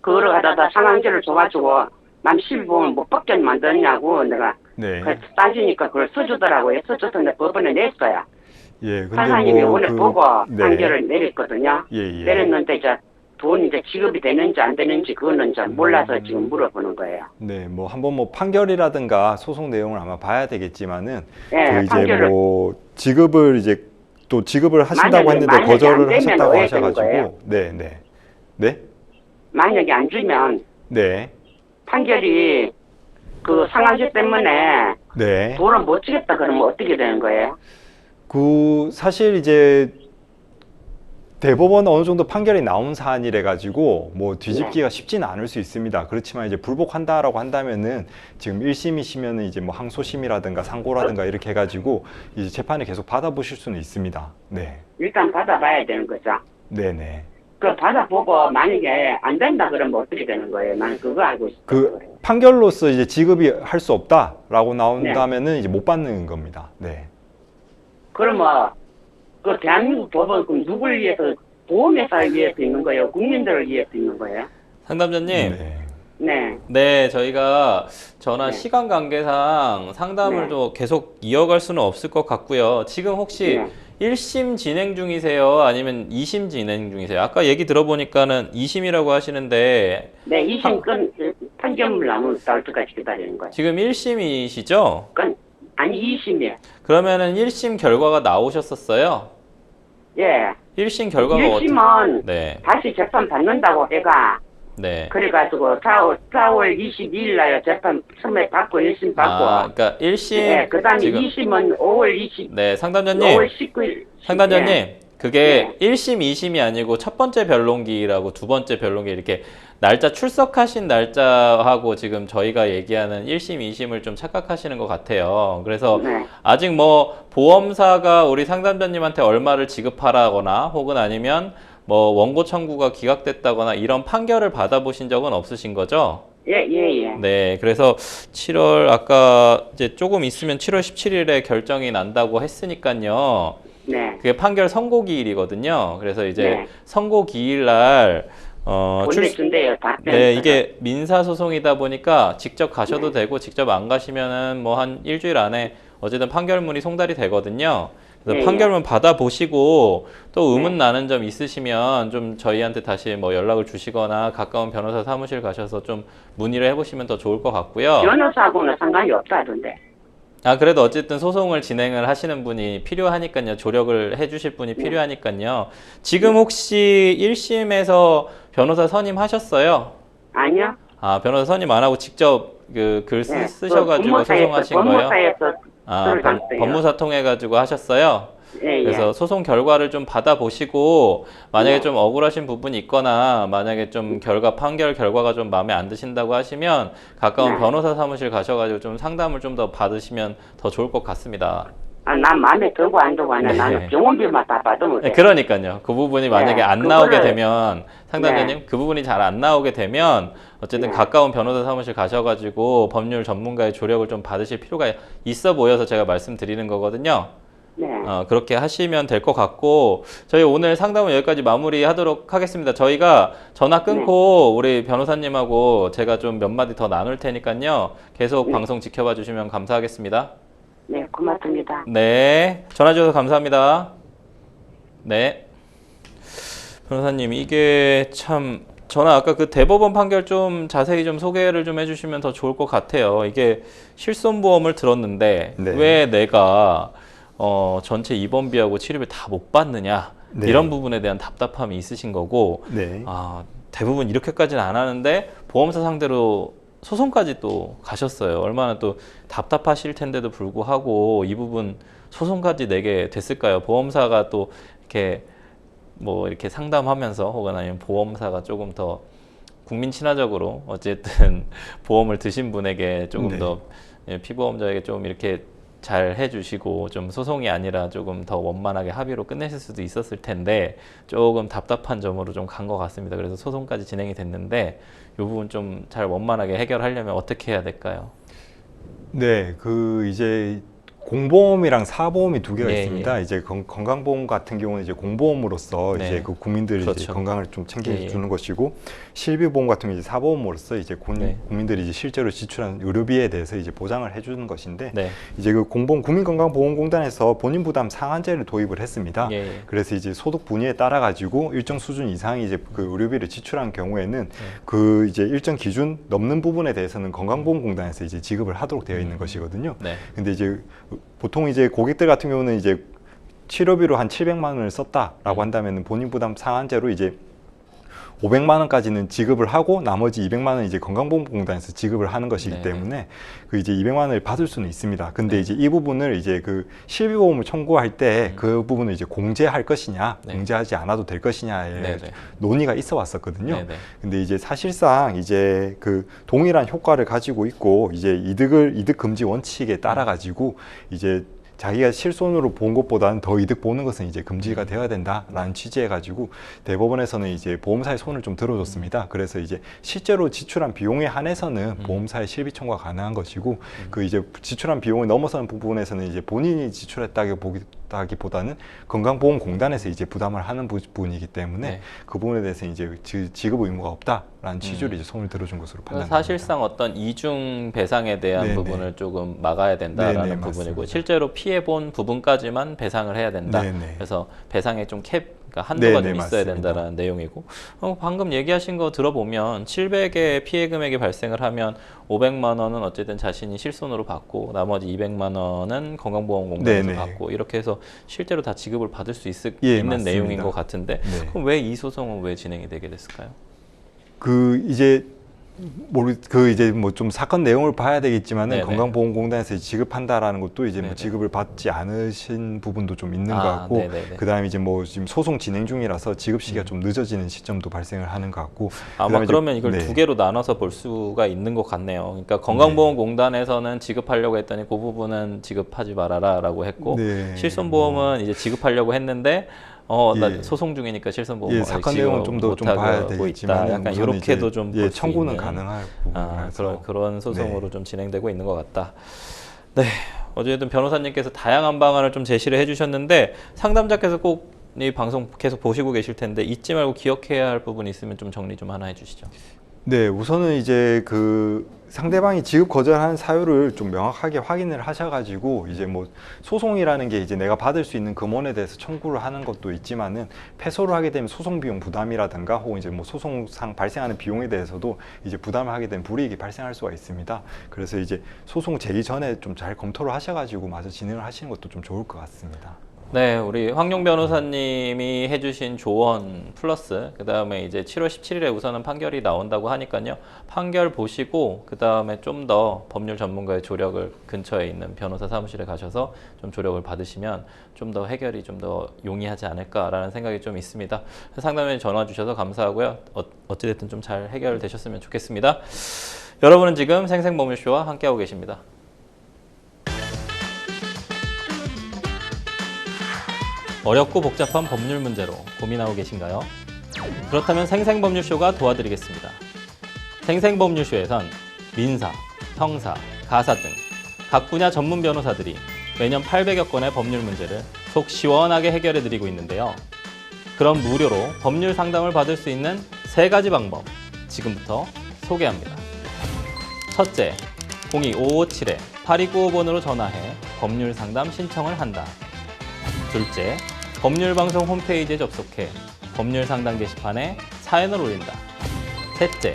그거를 갖다가 상한제를 줘가지고 남 실비보험을 못 받게 만드냐고 내가 네. 그래서 따지니까 그걸 써주더라고요. 써줘서 내가 법원에 냈어요. 예. 근데 판사님이 뭐 오늘 보고 네. 판결을 내렸거든요. 예. 내렸는데 이제 돈이 이제 지급이 되는지 안 되는지 그거는 이제 몰라서 지금 물어보는 거예요. 네, 뭐 한번 뭐 판결이라든가 소송 내용을 아마 봐야 되겠지만은 네, 이제 뭐 지급을 이제 또 지급을 하신다고 했는데 만약에 거절을 안 되면 하셨다고 왜 되는 거예요? 하셔가지고 네. 만약에 안 주면 네. 판결이 상한제 때문에 네. 돈을 못 주겠다 그러면 어떻게 되는 거예요? 사실 이제 대법원 어느 정도 판결이 나온 사안이래 가지고 뭐 뒤집기가 쉽지는 않을 수 있습니다. 그렇지만 이제 불복한다라고 한다면은 지금 1심이시면은 이제 뭐 항소심이라든가 상고라든가 이렇게 해가지고 이제 재판을 계속 받아보실 수는 있습니다. 네. 일단 받아봐야 되는 거죠. 네네. 그 받아보고 만약에 안 된다 그러면 어떻게 되는 거예요? 나는 그거 알고 싶어요. 그 판결로서 이제 지급이 할 수 없다라고 네. 나온다면은 이제 못 받는 겁니다. 네. 그러면 그 대한민국 법은 그럼 누굴 위해서 보험회사를 위해서 있는 거예요? 국민들을 위해서 있는 거예요? 상담자님. 네. 네. 네, 저희가 전화 네. 시간 관계상 상담을 네. 또 계속 이어갈 수는 없을 것 같고요. 지금 혹시 네. 1심 진행 중이세요? 아니면 2심 진행 중이세요? 아까 얘기 들어보니까는 2심이라고 하시는데 네, 2심 판결문 나올 때까지 기다리는 거예요. 지금 1심이시죠? 아니 2심이에요. 그러면은 1심 결과가 나오셨었어요? 예. 1심 결과가 1심은 네. 다시 재판 받는다고 해가 네. 그래가지고 4월 22일 날 재판 처음에 받고 1심 받고 아, 그러니까 1심 예, 그 다음에 지금 2심은 5월 20 네, 상담자님. 5월 19일 상담자님, 예. 그게 1심, 2심이 아니고 첫 번째 변론기라고 두 번째 변론기 이렇게 날짜 출석하신 날짜하고 지금 저희가 얘기하는 1심, 2심을 좀 착각하시는 것 같아요. 그래서 네. 아직 뭐 보험사가 우리 상담자님한테 얼마를 지급하라거나 혹은 아니면 뭐 원고 청구가 기각됐다거나 이런 판결을 받아보신 적은 없으신 거죠? 예, 예, 예. 네, 그래서 7월 아까 이제 조금 있으면 7월 17일에 결정이 난다고 했으니까요. 네. 그게 판결 선고 기일이거든요. 그래서 이제 네. 선고 기일 날 보내준대요. 답변. 네, 이게 민사 소송이다 보니까 직접 가셔도 되고 직접 안 가시면은 뭐 한 일주일 안에 어쨌든 판결문이 송달이 되거든요. 그래서 네, 판결문 받아보시고 또 의문 네. 나는 점 있으시면 좀 저희한테 다시 뭐 연락을 주시거나 가까운 변호사 사무실 가셔서 좀 문의를 해보시면 더 좋을 것 같고요. 변호사하고는 상관이 없다던데. 아, 그래도 어쨌든 소송을 진행을 하시는 분이 필요하니까요. 조력을 해주실 분이 필요하니까요. 지금 혹시 1심에서 변호사 선임하셨어요? 아니요. 아, 변호사 선임 안 하고 직접 그 글 네. 쓰셔가지고 소송하신 거예요? 법무사에서 아, 글을 갔어요. 법무사 통해가지고 하셨어요? 예, 예. 그래서 소송 결과를 좀 받아보시고 만약에 네. 좀 억울하신 부분이 있거나 만약에 좀 판결 결과가 좀 마음에 안 드신다고 하시면 가까운 네. 변호사 사무실 가셔가지고 좀 상담을 좀 더 받으시면 더 좋을 것 같습니다. 아, 난 마음에 들고 안 들고 아니야. 네. 나는 병원비만 다 받으면 돼. 네, 그러니까요. 그 부분이 만약에 안 그거를- 나오게 되면 상담자님 네. 그 부분이 잘 안 나오게 되면 어쨌든 네. 가까운 변호사 사무실 가셔가지고 법률 전문가의 조력을 좀 받으실 필요가 있어 보여서 제가 말씀드리는 거거든요. 네. 그렇게 하시면 될 것 같고 저희 오늘 상담은 여기까지 마무리하도록 하겠습니다. 저희가 전화 끊고 우리 변호사님하고 제가 좀 몇 마디 더 나눌 테니까요. 계속 네. 방송 지켜봐 주시면 감사하겠습니다. 네, 고맙습니다. 네, 전화 주셔서 감사합니다. 네. 변호사님, 이게 참 전화 아까 그 대법원 판결 좀 자세히 좀 소개를 좀 해주시면 더 좋을 것 같아요. 이게 실손보험을 들었는데 네. 왜 내가 전체 입원비하고 치료비 다 못 받느냐 네. 이런 부분에 대한 답답함이 있으신 거고 네. 대부분 이렇게까지는 안 하는데 보험사 상대로 소송까지 또 가셨어요. 얼마나 또 답답하실 텐데도 불구하고 이 부분 소송까지 내게 됐을까요? 보험사가 또 이렇게 뭐 이렇게 상담하면서 혹은 아니면 보험사가 조금 더 국민 친화적으로 어쨌든 보험을 드신 분에게 조금 네. 더 피보험자에게 좀 이렇게 잘 해주시고 좀 소송이 아니라 조금 더 원만하게 합의로 끝내실 수도 있었을 텐데 조금 답답한 점으로 좀 간 것 같습니다. 그래서 소송까지 진행이 됐는데 이 부분 좀 잘 원만하게 해결하려면 어떻게 해야 될까요? 네, 이제 공보험이랑 사보험이 두 개가 예, 있습니다. 이제 건강보험 같은 경우는 이제 공보험으로서 네. 이제 그 국민들이 이제 그렇죠. 건강을 좀 챙겨주는 예. 것이고 실비보험 같은 경우는 이제 사보험으로서 이제 네. 국민들이 이제 실제로 지출한 의료비에 대해서 이제 보장을 해주는 것인데 네. 이제 그 공보험 국민건강보험공단에서 본인 부담 상한제를 도입을 했습니다. 예. 그래서 이제 소득 분위에 따라 가지고 일정 수준 이상이 이제 그 의료비를 지출한 경우에는 네. 그 이제 일정 기준 넘는 부분에 대해서는 건강보험공단에서 이제 지급을 하도록 되어 있는 것이거든요. 네. 근데 이제 보통 이제 고객들 같은 경우는 이제 치료비로 한 700만 원을 썼다라고 한다면 본인 부담 상한제로 이제 500만 원까지는 지급을 하고 나머지 200만 원 이제 건강보험공단에서 지급을 하는 것이기 네. 때문에 그 이제 200만 원을 받을 수는 있습니다. 근데 네. 이제 이 부분을 이제 그 실비보험을 청구할 때 그 부분을 이제 공제할 것이냐, 네. 공제하지 않아도 될 것이냐에 네. 네. 논의가 있어 왔었거든요. 네. 네. 근데 이제 사실상 이제 그 동일한 효과를 가지고 있고 이제 이득 금지 원칙에 따라 가지고 이제 자기가 실손으로 본 것보다는 더 이득 보는 것은 이제 금지가 되어야 된다라는 취지해가지고 대법원에서는 이제 보험사의 손을 좀 들어줬습니다. 그래서 이제 실제로 지출한 비용에 한해서는 보험사의 실비 청구가 가능한 것이고 그 이제 지출한 비용을 넘어서는 부분에서는 이제 본인이 지출했다기보다는 건강보험공단에서 이제 부담을 하는 부분이기 때문에 네. 그 부분에 대해서 이제 지급 의무가 없다라는 취지로 이제 손을 들어준 것으로 판단됩니다. 사실상 어떤 이중 배상에 대한 네네. 부분을 조금 막아야 된다라는 네네, 부분이고 맞습니다. 실제로 피해 본 부분까지만 배상을 해야 된다. 네네. 그래서 배상에 좀 그러니까 한도가 네네, 좀 있어야 맞습니다. 된다라는 내용이고 방금 얘기하신 거 들어보면 700의 피해 금액이 발생을 하면 500만 원은 어쨌든 자신이 실손으로 받고 나머지 200만 원은 건강보험공단에서 네네. 받고 이렇게 해서 실제로 다 지급을 받을 수 예, 있는 맞습니다. 내용인 것 같은데 네. 그럼 왜 이 소송은 왜 진행이 되게 됐을까요? 그 이제 그 이제 뭐 좀 사건 내용을 봐야 되겠지만은 네네. 건강보험공단에서 지급한다라는 것도 이제 뭐 네네. 지급을 받지 않으신 부분도 좀 있는 것 아, 같고 네네네. 그다음에 이제 뭐 지금 소송 진행 중이라서 지급 시기가 좀 늦어지는 시점도 발생을 하는 것 같고 아마 그다음에 이제- 그러면 이걸 네. 두 개로 나눠서 볼 수가 있는 것 같네요. 그러니까 건강보험공단에서는 지급하려고 했더니 그 부분은 지급하지 말아라라고 했고 네. 실손보험은 이제 지급하려고 했는데 나 예. 소송 중이니까 실손보험 예, 사건 내용은 좀 더 좀 봐야 되겠지만 약간 이렇게도 좀 예, 볼 수 청구는 있는 가능할 부분이라서 그런 소송으로 네. 좀 진행되고 있는 것 같다. 네, 어쨌든 변호사님께서 다양한 방안을 좀 제시를 해주셨는데 상담자께서 꼭 이 방송 계속 보시고 계실 텐데 잊지 말고 기억해야 할 부분이 있으면 좀 정리 좀 하나 해주시죠. 네, 우선은 이제 그 상대방이 지급 거절하는 사유를 좀 명확하게 확인을 하셔가지고 이제 뭐 소송이라는 게 이제 내가 받을 수 있는 금원에 대해서 청구를 하는 것도 있지만은 패소를 하게 되면 소송 비용 부담이라든가 혹은 이제 뭐 소송상 발생하는 비용에 대해서도 이제 부담을 하게 되면 불이익이 발생할 수가 있습니다. 그래서 이제 소송 제기 전에 좀 잘 검토를 하셔가지고 마저 진행을 하시는 것도 좀 좋을 것 같습니다. 네, 우리 황용 변호사님이 해주신 조언 플러스 그 다음에 이제 7월 17일에 우선은 판결이 나온다고 하니까요. 판결 보시고 그 다음에 좀 더 법률 전문가의 조력을 근처에 있는 변호사 사무실에 가셔서 좀 조력을 받으시면 좀 더 해결이 좀 더 용이하지 않을까라는 생각이 좀 있습니다. 상담에 전화 주셔서 감사하고요. 어찌됐든 좀 잘 해결되셨으면 좋겠습니다. 여러분은 지금 생생법률쇼와 함께하고 계십니다. 어렵고 복잡한 법률 문제로 고민하고 계신가요? 그렇다면 생생법률쇼가 도와드리겠습니다. 생생법률쇼에선 민사, 형사, 가사 등 각 분야 전문 변호사들이 매년 800여 건의 법률 문제를 속 시원하게 해결해드리고 있는데요. 그럼 무료로 법률 상담을 받을 수 있는 3가지 방법 지금부터 소개합니다. 첫째, 02-557-8295번으로 전화해 법률 상담 신청을 한다. 둘째, 법률방송 홈페이지에 접속해 법률 상담 게시판에 사연을 올린다. 셋째,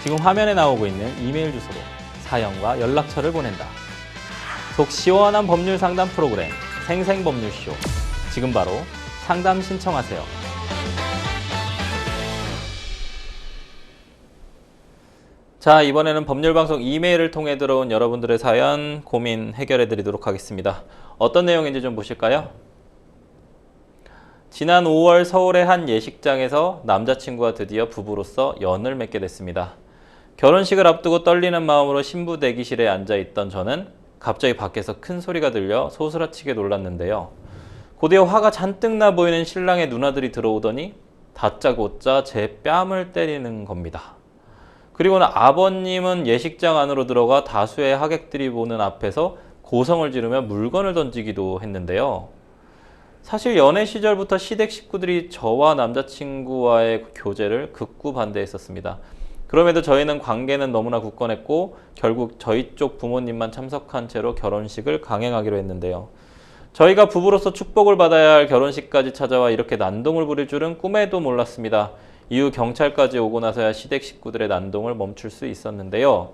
지금 화면에 나오고 있는 이메일 주소로 사연과 연락처를 보낸다. 속 시원한 법률 상담 프로그램 생생법률쇼. 지금 바로 상담 신청하세요. 자, 이번에는 법률방송 이메일을 통해 들어온 여러분들의 사연, 고민 해결해 드리도록 하겠습니다. 어떤 내용인지 좀 보실까요? 지난 5월 서울의 한 예식장에서 남자친구와 드디어 부부로서 연을 맺게 됐습니다. 결혼식을 앞두고 떨리는 마음으로 신부 대기실에 앉아있던 저는 갑자기 밖에서 큰 소리가 들려 소스라치게 놀랐는데요. 곧이어 화가 잔뜩 나 보이는 신랑의 누나들이 들어오더니 다짜고짜 제 뺨을 때리는 겁니다. 그리고는 아버님은 예식장 안으로 들어가 다수의 하객들이 보는 앞에서 고성을 지르며 물건을 던지기도 했는데요. 사실 연애 시절부터 시댁 식구들이 저와 남자친구와의 교제를 극구 반대했었습니다. 그럼에도 저희는 관계는 너무나 굳건했고 결국 저희 쪽 부모님만 참석한 채로 결혼식을 강행하기로 했는데요. 저희가 부부로서 축복을 받아야 할 결혼식까지 찾아와 이렇게 난동을 부릴 줄은 꿈에도 몰랐습니다. 이후 경찰까지 오고 나서야 시댁 식구들의 난동을 멈출 수 있었는데요.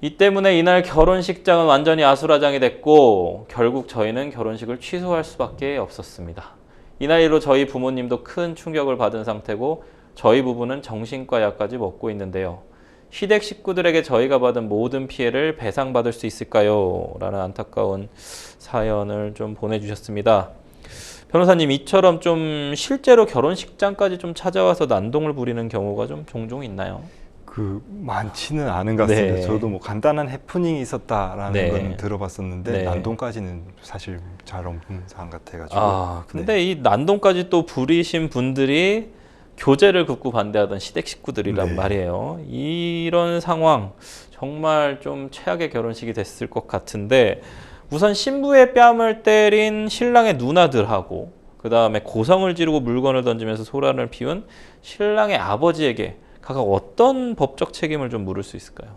이 때문에 이날 결혼식장은 완전히 아수라장이 됐고 결국 저희는 결혼식을 취소할 수밖에 없었습니다. 이날 이후로 저희 부모님도 큰 충격을 받은 상태고 저희 부부는 정신과 약까지 먹고 있는데요. 시댁 식구들에게 저희가 받은 모든 피해를 배상받을 수 있을까요? 라는 안타까운 사연을 좀 보내주셨습니다. 변호사님, 이처럼 좀 실제로 결혼식장까지 좀 찾아와서 난동을 부리는 경우가 좀 종종 있나요? 많지는 않은 것 같습니다. 네. 저도 뭐 간단한 해프닝이 있었다라는 네. 건 들어봤었는데 네. 난동까지는 사실 잘 없는 상황 같아가지고. 아, 근데 이 난동까지 또 부리신 분들이 교제를 극구 반대하던 시댁 식구들이란 네. 말이에요. 이런 상황 정말 좀 최악의 결혼식이 됐을 것 같은데 우선 신부의 뺨을 때린 신랑의 누나들하고 그 다음에 고성을 지르고 물건을 던지면서 소란을 피운 신랑의 아버지에게 각각 어떤 법적 책임을 좀 물을 수 있을까요?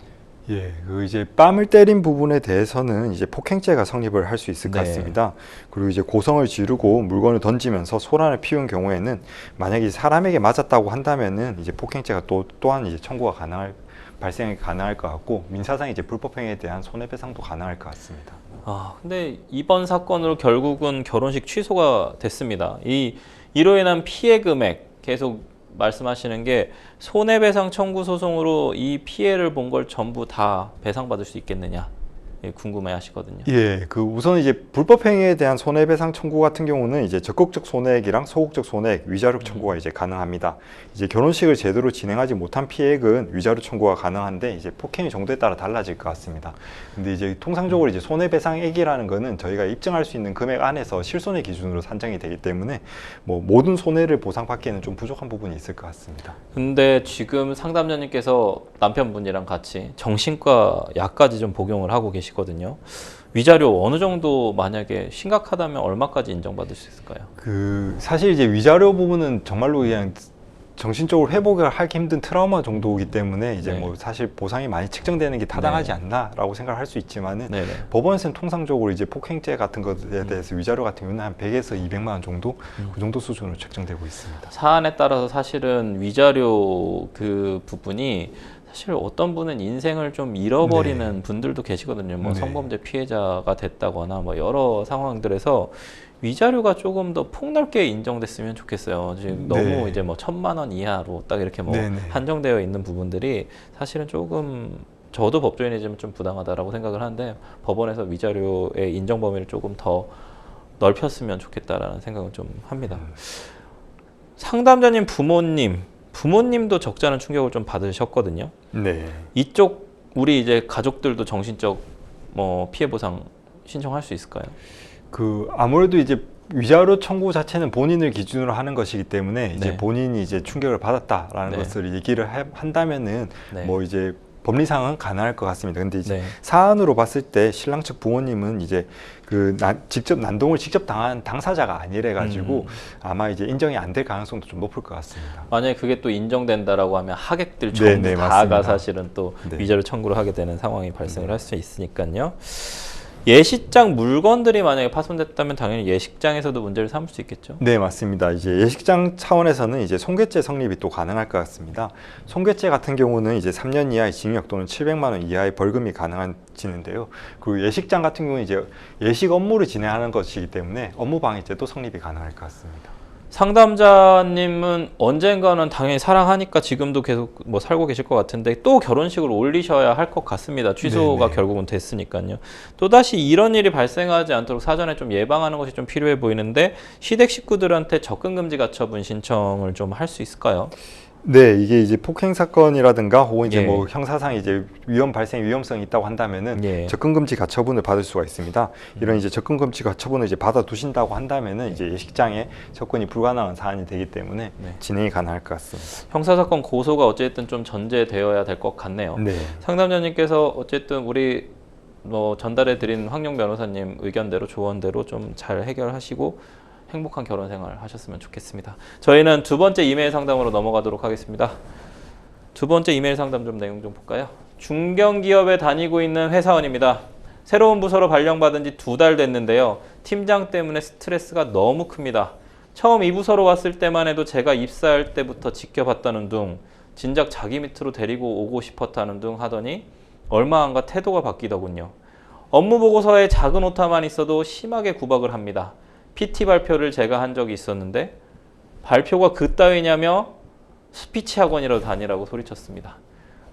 예, 이제 뺨을 때린 부분에 대해서는 이제 폭행죄가 성립을 할 수 있을 것 네. 같습니다. 그리고 이제 고성을 지르고 물건을 던지면서 소란을 피운 경우에는 만약에 사람에게 맞았다고 한다면은 이제 폭행죄가 또한 이제 청구가 발생이 가능할 것 같고 민사상 이제 불법행위에 대한 손해배상도 가능할 것 같습니다. 아, 근데 이번 사건으로 결국은 결혼식 취소가 됐습니다. 이로 인한 피해 금액 계속 말씀하시는 게 손해배상 청구 소송으로 이 피해를 본 걸 전부 다 배상받을 수 있겠느냐 궁금해 하시거든요. 예, 우선 이제 불법행위에 대한 손해배상 청구 같은 경우는 이제 적극적 손해액이랑 소극적 손해액, 위자료 청구가 이제 가능합니다. 이제 결혼식을 제대로 진행하지 못한 피해액은 위자료 청구가 가능한데 이제 폭행의 정도에 따라 달라질 것 같습니다. 근데 이제 통상적으로 이제 손해배상액이라는 거는 저희가 입증할 수 있는 금액 안에서 실손의 기준으로 산정이 되기 때문에 뭐 모든 손해를 보상받기에는 좀 부족한 부분이 있을 것 같습니다. 근데 지금 상담자님께서 남편분이랑 같이 정신과 약까지 좀 복용을 하고 계시거든요. 위자료 어느 정도 만약에 심각하다면 얼마까지 인정받을 수 있을까요? 사실 이제 위자료 부분은 정말로 그냥 정신적으로 회복을 하기 힘든 트라우마 정도이기 때문에 이제 네. 뭐 사실 보상이 많이 측정되는 게 타당하지 네. 않나라고 생각을 할 수 있지만은 네네. 법원에서는 통상적으로 이제 폭행죄 같은 것에 대해서 위자료 같은 경우는 한 100에서 200만 원 정도 그 정도 수준으로 책정되고 있습니다. 사안에 따라서 사실은 위자료 그 부분이 사실 어떤 분은 인생을 좀 잃어버리는 분들도 계시거든요. 뭐 네. 성범죄 피해자가 됐다거나 뭐 여러 상황들에서 위자료가 조금 더 폭넓게 인정됐으면 좋겠어요. 지금 네. 너무 이제 뭐 1,000만 원 이하로 딱 이렇게 뭐 네네. 한정되어 있는 부분들이 사실은 조금 저도 법조인이지만 좀 부당하다라고 생각을 하는데 법원에서 위자료의 인정 범위를 조금 더 넓혔으면 좋겠다라는 생각은 좀 합니다. 상담자님 부모님도 적잖은 충격을 좀 받으셨거든요. 네. 이쪽 우리 이제 가족들도 정신적 뭐 피해 보상 신청할 수 있을까요? 아무래도 이제 위자료 청구 자체는 본인을 기준으로 하는 것이기 때문에 이제 네. 본인이 이제 충격을 받았다라는 네. 것을 얘기를 한다면은 네. 뭐 이제 법리상은 가능할 것 같습니다. 근데 이제 네. 사안으로 봤을 때 신랑 측 부모님은 이제 직접 난동을 직접 당한 당사자가 아니래 가지고 아마 이제 인정이 안 될 가능성도 좀 높을 것 같습니다. 만약에 그게 또 인정된다라고 하면 하객들 네, 전부 네, 다가 맞습니다. 사실은 또 네. 위자료 청구를 하게 되는 상황이 발생을 할 수 있으니까요. 예식장 물건들이 만약에 파손됐다면 당연히 예식장에서도 문제를 삼을 수 있겠죠. 네, 맞습니다. 이제 예식장 차원에서는 이제 손괴죄 성립이 또 가능할 것 같습니다. 손괴죄 같은 경우는 이제 3년 이하의 징역 또는 700만 원 이하의 벌금이 가능해지는데요. 그리고 예식장 같은 경우는 이제 예식 업무를 진행하는 것이기 때문에 업무방해죄도 성립이 가능할 것 같습니다. 상담자님은 언젠가는 당연히 사랑하니까 지금도 계속 뭐 살고 계실 것 같은데 또 결혼식을 올리셔야 할 것 같습니다. 취소가 네네. 결국은 됐으니까요. 또다시 이런 일이 발생하지 않도록 사전에 좀 예방하는 것이 좀 필요해 보이는데 시댁 식구들한테 접근금지 가처분 신청을 좀 할 수 있을까요? 네, 이게 이제 폭행 사건이라든가 혹은 이제 예. 뭐 형사상 이제 발생 위험성이 있다고 한다면은 예. 접근금지 가처분을 받을 수가 있습니다. 이런 이제 접근금지 가처분을 이제 받아두신다고 한다면은 이제 예식장에 접근이 불가능한 사안이 되기 때문에 네. 진행이 가능할 것 같습니다. 형사사건 고소가 어쨌든 좀 전제되어야 될 것 같네요. 네. 상담자님께서 어쨌든 우리 뭐 전달해 드린 황용 변호사님 의견대로 조언대로 좀 잘 해결하시고 행복한 결혼 생활 하셨으면 좋겠습니다. 저희는 두 번째 이메일 상담으로 넘어가도록 하겠습니다. 두 번째 이메일 상담 좀 내용 좀 볼까요? 중견기업에 다니고 있는 회사원입니다. 새로운 부서로 발령받은 지 2달 됐는데요. 팀장 때문에 스트레스가 너무 큽니다. 처음 이 부서로 왔을 때만 해도 제가 입사할 때부터 지켜봤다는 둥 진작 자기 밑으로 데리고 오고 싶었다는 둥 하더니 얼마 안 가 태도가 바뀌더군요. 업무 보고서에 작은 오타만 있어도 심하게 구박을 합니다. PT 발표를 제가 한 적이 있었는데 발표가 그따위냐며 스피치 학원이라도 다니라고 소리쳤습니다.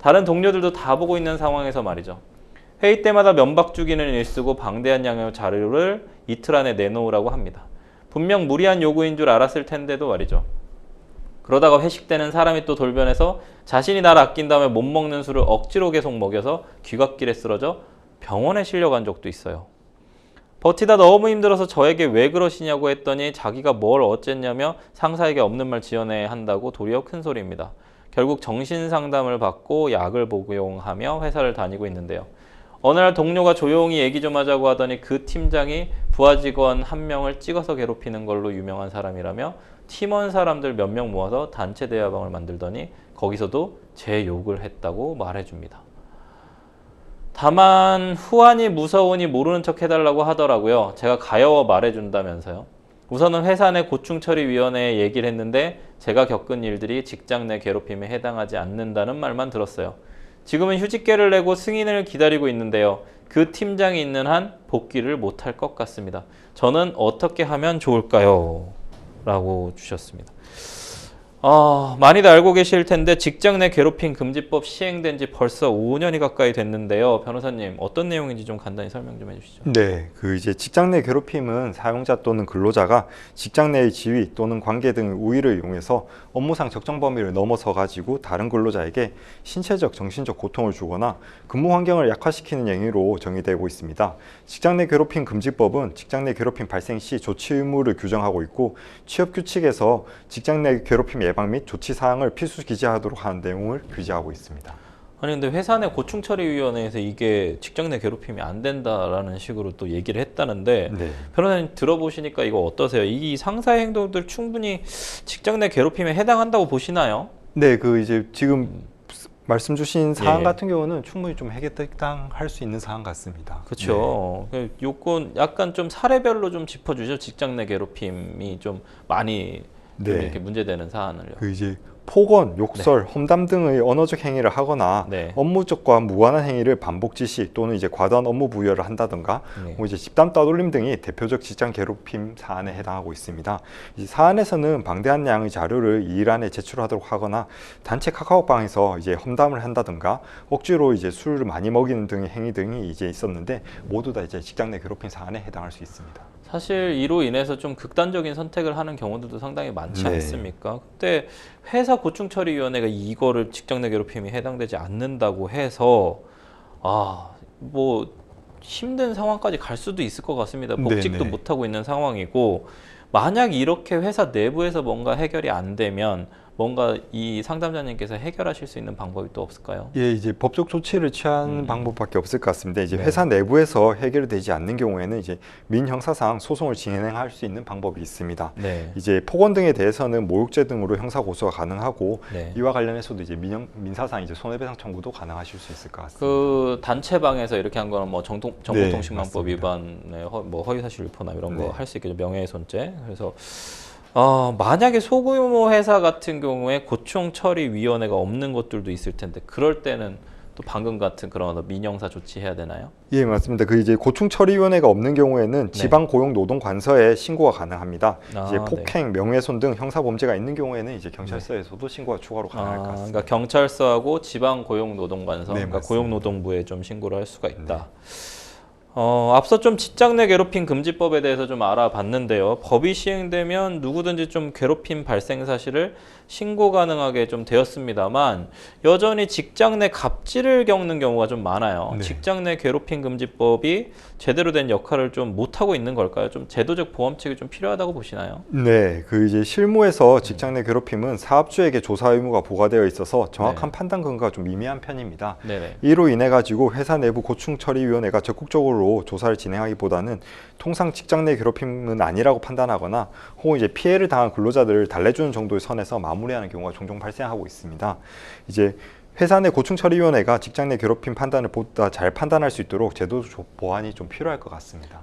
다른 동료들도 다 보고 있는 상황에서 말이죠. 회의 때마다 면박 주기는 일쓰고 방대한 양의 자료를 이틀 안에 내놓으라고 합니다. 분명 무리한 요구인 줄 알았을 텐데도 말이죠. 그러다가 회식 때는 사람이 또 돌변해서 자신이 나를 아낀 다음에 못 먹는 술을 억지로 계속 먹여서 귀갓길에 쓰러져 병원에 실려간 적도 있어요. 버티다 너무 힘들어서 저에게 왜 그러시냐고 했더니 자기가 뭘 어쨌냐며 상사에게 없는 말 지어내야 한다고 도리어 큰 소리입니다. 결국 정신상담을 받고 약을 복용하며 회사를 다니고 있는데요. 어느 날 동료가 조용히 얘기 좀 하자고 하더니 그 팀장이 부하 직원 한 명을 찍어서 괴롭히는 걸로 유명한 사람이라며 팀원 사람들 몇 명 모아서 단체 대화방을 만들더니 거기서도 제 욕을 했다고 말해줍니다. 다만 후안이 무서우니 모르는 척 해달라고 하더라고요. 제가 가여워 말해준다면서요. 우선은 회사 내 고충처리위원회에 얘기를 했는데 제가 겪은 일들이 직장 내 괴롭힘에 해당하지 않는다는 말만 들었어요. 지금은 휴직계를 내고 승인을 기다리고 있는데요. 그 팀장이 있는 한 복귀를 못할 것 같습니다. 저는 어떻게 하면 좋을까요? 라고 주셨습니다. 많이들 알고 계실 텐데 직장 내 괴롭힘 금지법 시행된 지 벌써 5년이 가까이 됐는데요. 변호사님 어떤 내용인지 좀 간단히 설명 좀 해주시죠. 네, 그 이제 직장 내 괴롭힘은 사용자 또는 근로자가 직장 내의 지위 또는 관계 등의 우위를 이용해서 업무상 적정 범위를 넘어서 가지고 다른 근로자에게 신체적, 정신적 고통을 주거나 근무 환경을 약화시키는 행위로 정의되고 있습니다. 직장 내 괴롭힘 금지법은 직장 내 괴롭힘 발생 시 조치 의무를 규정하고 있고 취업 규칙에서 직장 내 괴롭힘 예방 및 조치 사항을 필수 기재하도록 하는 내용을 규제하고 있습니다. 아니 근데 회사 내 고충처리위원회에서 이게 직장 내 괴롭힘이 안 된다라는 식으로 또 얘기를 했다는데 네. 변호사님 들어보시니까 이거 어떠세요? 이 상사의 행동들 충분히 직장 내 괴롭힘에 해당한다고 보시나요? 네, 그 이제 지금 말씀 주신 사안 예. 같은 경우는 충분히 좀 해당할 수 있는 사안 같습니다. 그렇죠. 요건 약간 좀 사례별로 좀 짚어주죠. 직장 내 괴롭힘이 좀 많이 좀 네. 이렇게 문제되는 사안을요. 그 이제 폭언, 욕설, 험담 등의 언어적 행위를 하거나 네. 업무적과 무관한 행위를 반복 지시 또는 이제 과도한 업무 부여를 한다든가 네. 이제 집단 따돌림 등이 대표적 직장 괴롭힘 사안에 해당하고 있습니다. 이 사안에서는 방대한 양의 자료를 2일 안에 제출하도록 하거나 단체 카카오방에서 이제 험담을 한다든가 억지로 이제 술을 많이 먹이는 등의 행위 등이 이제 있었는데 모두 다 이제 직장 내 괴롭힘 사안에 해당할 수 있습니다. 사실 이로 인해서 좀 극단적인 선택을 하는 경우들도 상당히 많지 네. 않습니까? 그때 회사 고충처리위원회가 이거를 직장 내 괴롭힘이 해당되지 않는다고 해서 뭐 힘든 상황까지 갈 수도 있을 것 같습니다. 복직도 네네. 못하고 있는 상황이고 만약 이렇게 회사 내부에서 뭔가 해결이 안 되면 뭔가 이 상담자님께서 해결하실 수 있는 방법이 또 없을까요? 예, 이제 법적 조치를 취하는 방법밖에 없을 것 같습니다. 이제 네. 회사 내부에서 해결되지 않는 경우에는 이제 민형사상 소송을 진행할 수 있는 방법이 있습니다. 네. 이제 폭언 등에 대해서는 모욕죄 등으로 형사 고소가 가능하고 네. 이와 관련해서도 이제 민사상 이제 손해배상 청구도 가능하실 수 있을 것 같습니다. 그 단체방에서 이렇게 한 거는 뭐 정보통신망법 네, 위반에 뭐 허위사실 유포나 이런 거 네. 할 수 있겠죠. 명예훼손죄. 그래서 만약에 소규모 회사 같은 경우에 고충처리위원회가 없는 것들도 있을 텐데 그럴 때는 또 방금 같은 그런 민형사 조치해야 되나요? 예, 맞습니다. 그 이제 고충처리위원회가 없는 경우에는 네. 지방고용노동관서에 신고가 가능합니다. 이제 네. 폭행, 명예훼손 등 형사범죄가 있는 경우에는 이제 경찰서에서도 신고가 추가로 가능할 것 같습니다. 그러니까 경찰서하고 지방고용노동관서, 네, 그러니까 맞습니다. 고용노동부에 좀 신고를 할 수가 있다. 앞서 좀 직장 내 괴롭힘 금지법에 대해서 좀 알아봤는데요. 법이 시행되면 누구든지 좀 괴롭힘 발생 사실을 신고 가능하게 좀 되었습니다만 여전히 직장 내 갑질을 겪는 경우가 좀 많아요. 네. 직장 내 괴롭힘 금지법이 제대로 된 역할을 좀 못하고 있는 걸까요? 좀 제도적 보완책이 좀 필요하다고 보시나요? 네, 그 이제 실무에서 직장 내 괴롭힘은 사업주에게 조사 의무가 부과되어 있어서 정확한 네. 판단 근거가 좀 미미한 편입니다. 네네. 이로 인해 가지고 회사 내부 고충처리위원회가 적극적으로 조사를 진행하기보다는 통상 직장 내 괴롭힘은 아니라고 판단하거나 혹은 이제 피해를 당한 근로자들을 달래주는 정도의 선에서 마무리하는 경우가 종종 발생하고 있습니다. 이제 회사 내 고충처리위원회가 직장 내 괴롭힘 판단을 보다 잘 판단할 수 있도록 제도 보완이 좀 필요할 것 같습니다.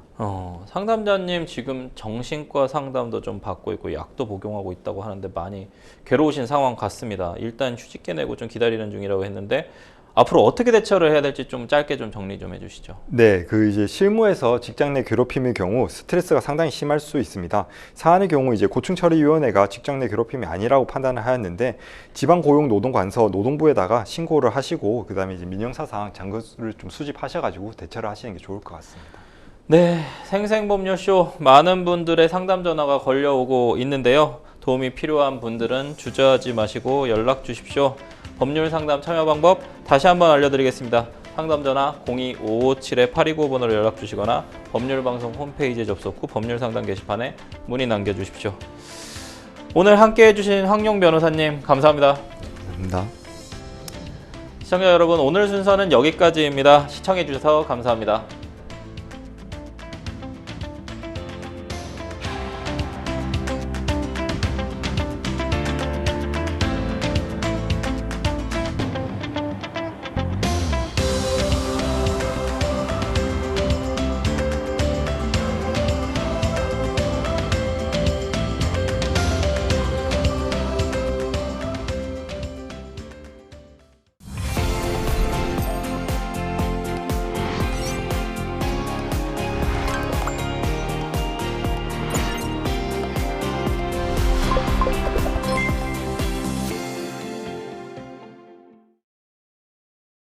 상담자님 지금 정신과 상담도 좀 받고 있고 약도 복용하고 있다고 하는데 많이 괴로우신 상황 같습니다. 일단 휴직계 내고 좀 기다리는 중이라고 했는데 앞으로 어떻게 대처를 해야 될지 좀 짧게 좀 정리 좀 해주시죠. 네, 그 이제 실무에서 직장 내 괴롭힘의 경우 스트레스가 상당히 심할 수 있습니다. 사안의 경우 이제 고충처리위원회가 직장 내 괴롭힘이 아니라고 판단을 하였는데 지방고용노동관서 노동부에다가 신고를 하시고 그다음에 이제 민형사상 증거를 좀 수집하셔가지고 대처를 하시는 게 좋을 것 같습니다. 네, 생생법률쇼 많은 분들의 상담 전화가 걸려오고 있는데요. 도움이 필요한 분들은 주저하지 마시고 연락 주십시오. 법률 상담 참여 방법 다시 한번 알려드리겠습니다. 상담 전화 02-557-8295번으로 연락 주시거나 법률방송 홈페이지에 접속 후 법률 상담 게시판에 문의 남겨주십시오. 오늘 함께 해주신 황용 변호사님 감사합니다. 감사합니다. 시청자 여러분, 오늘 순서는 여기까지입니다. 시청해 주셔서 감사합니다.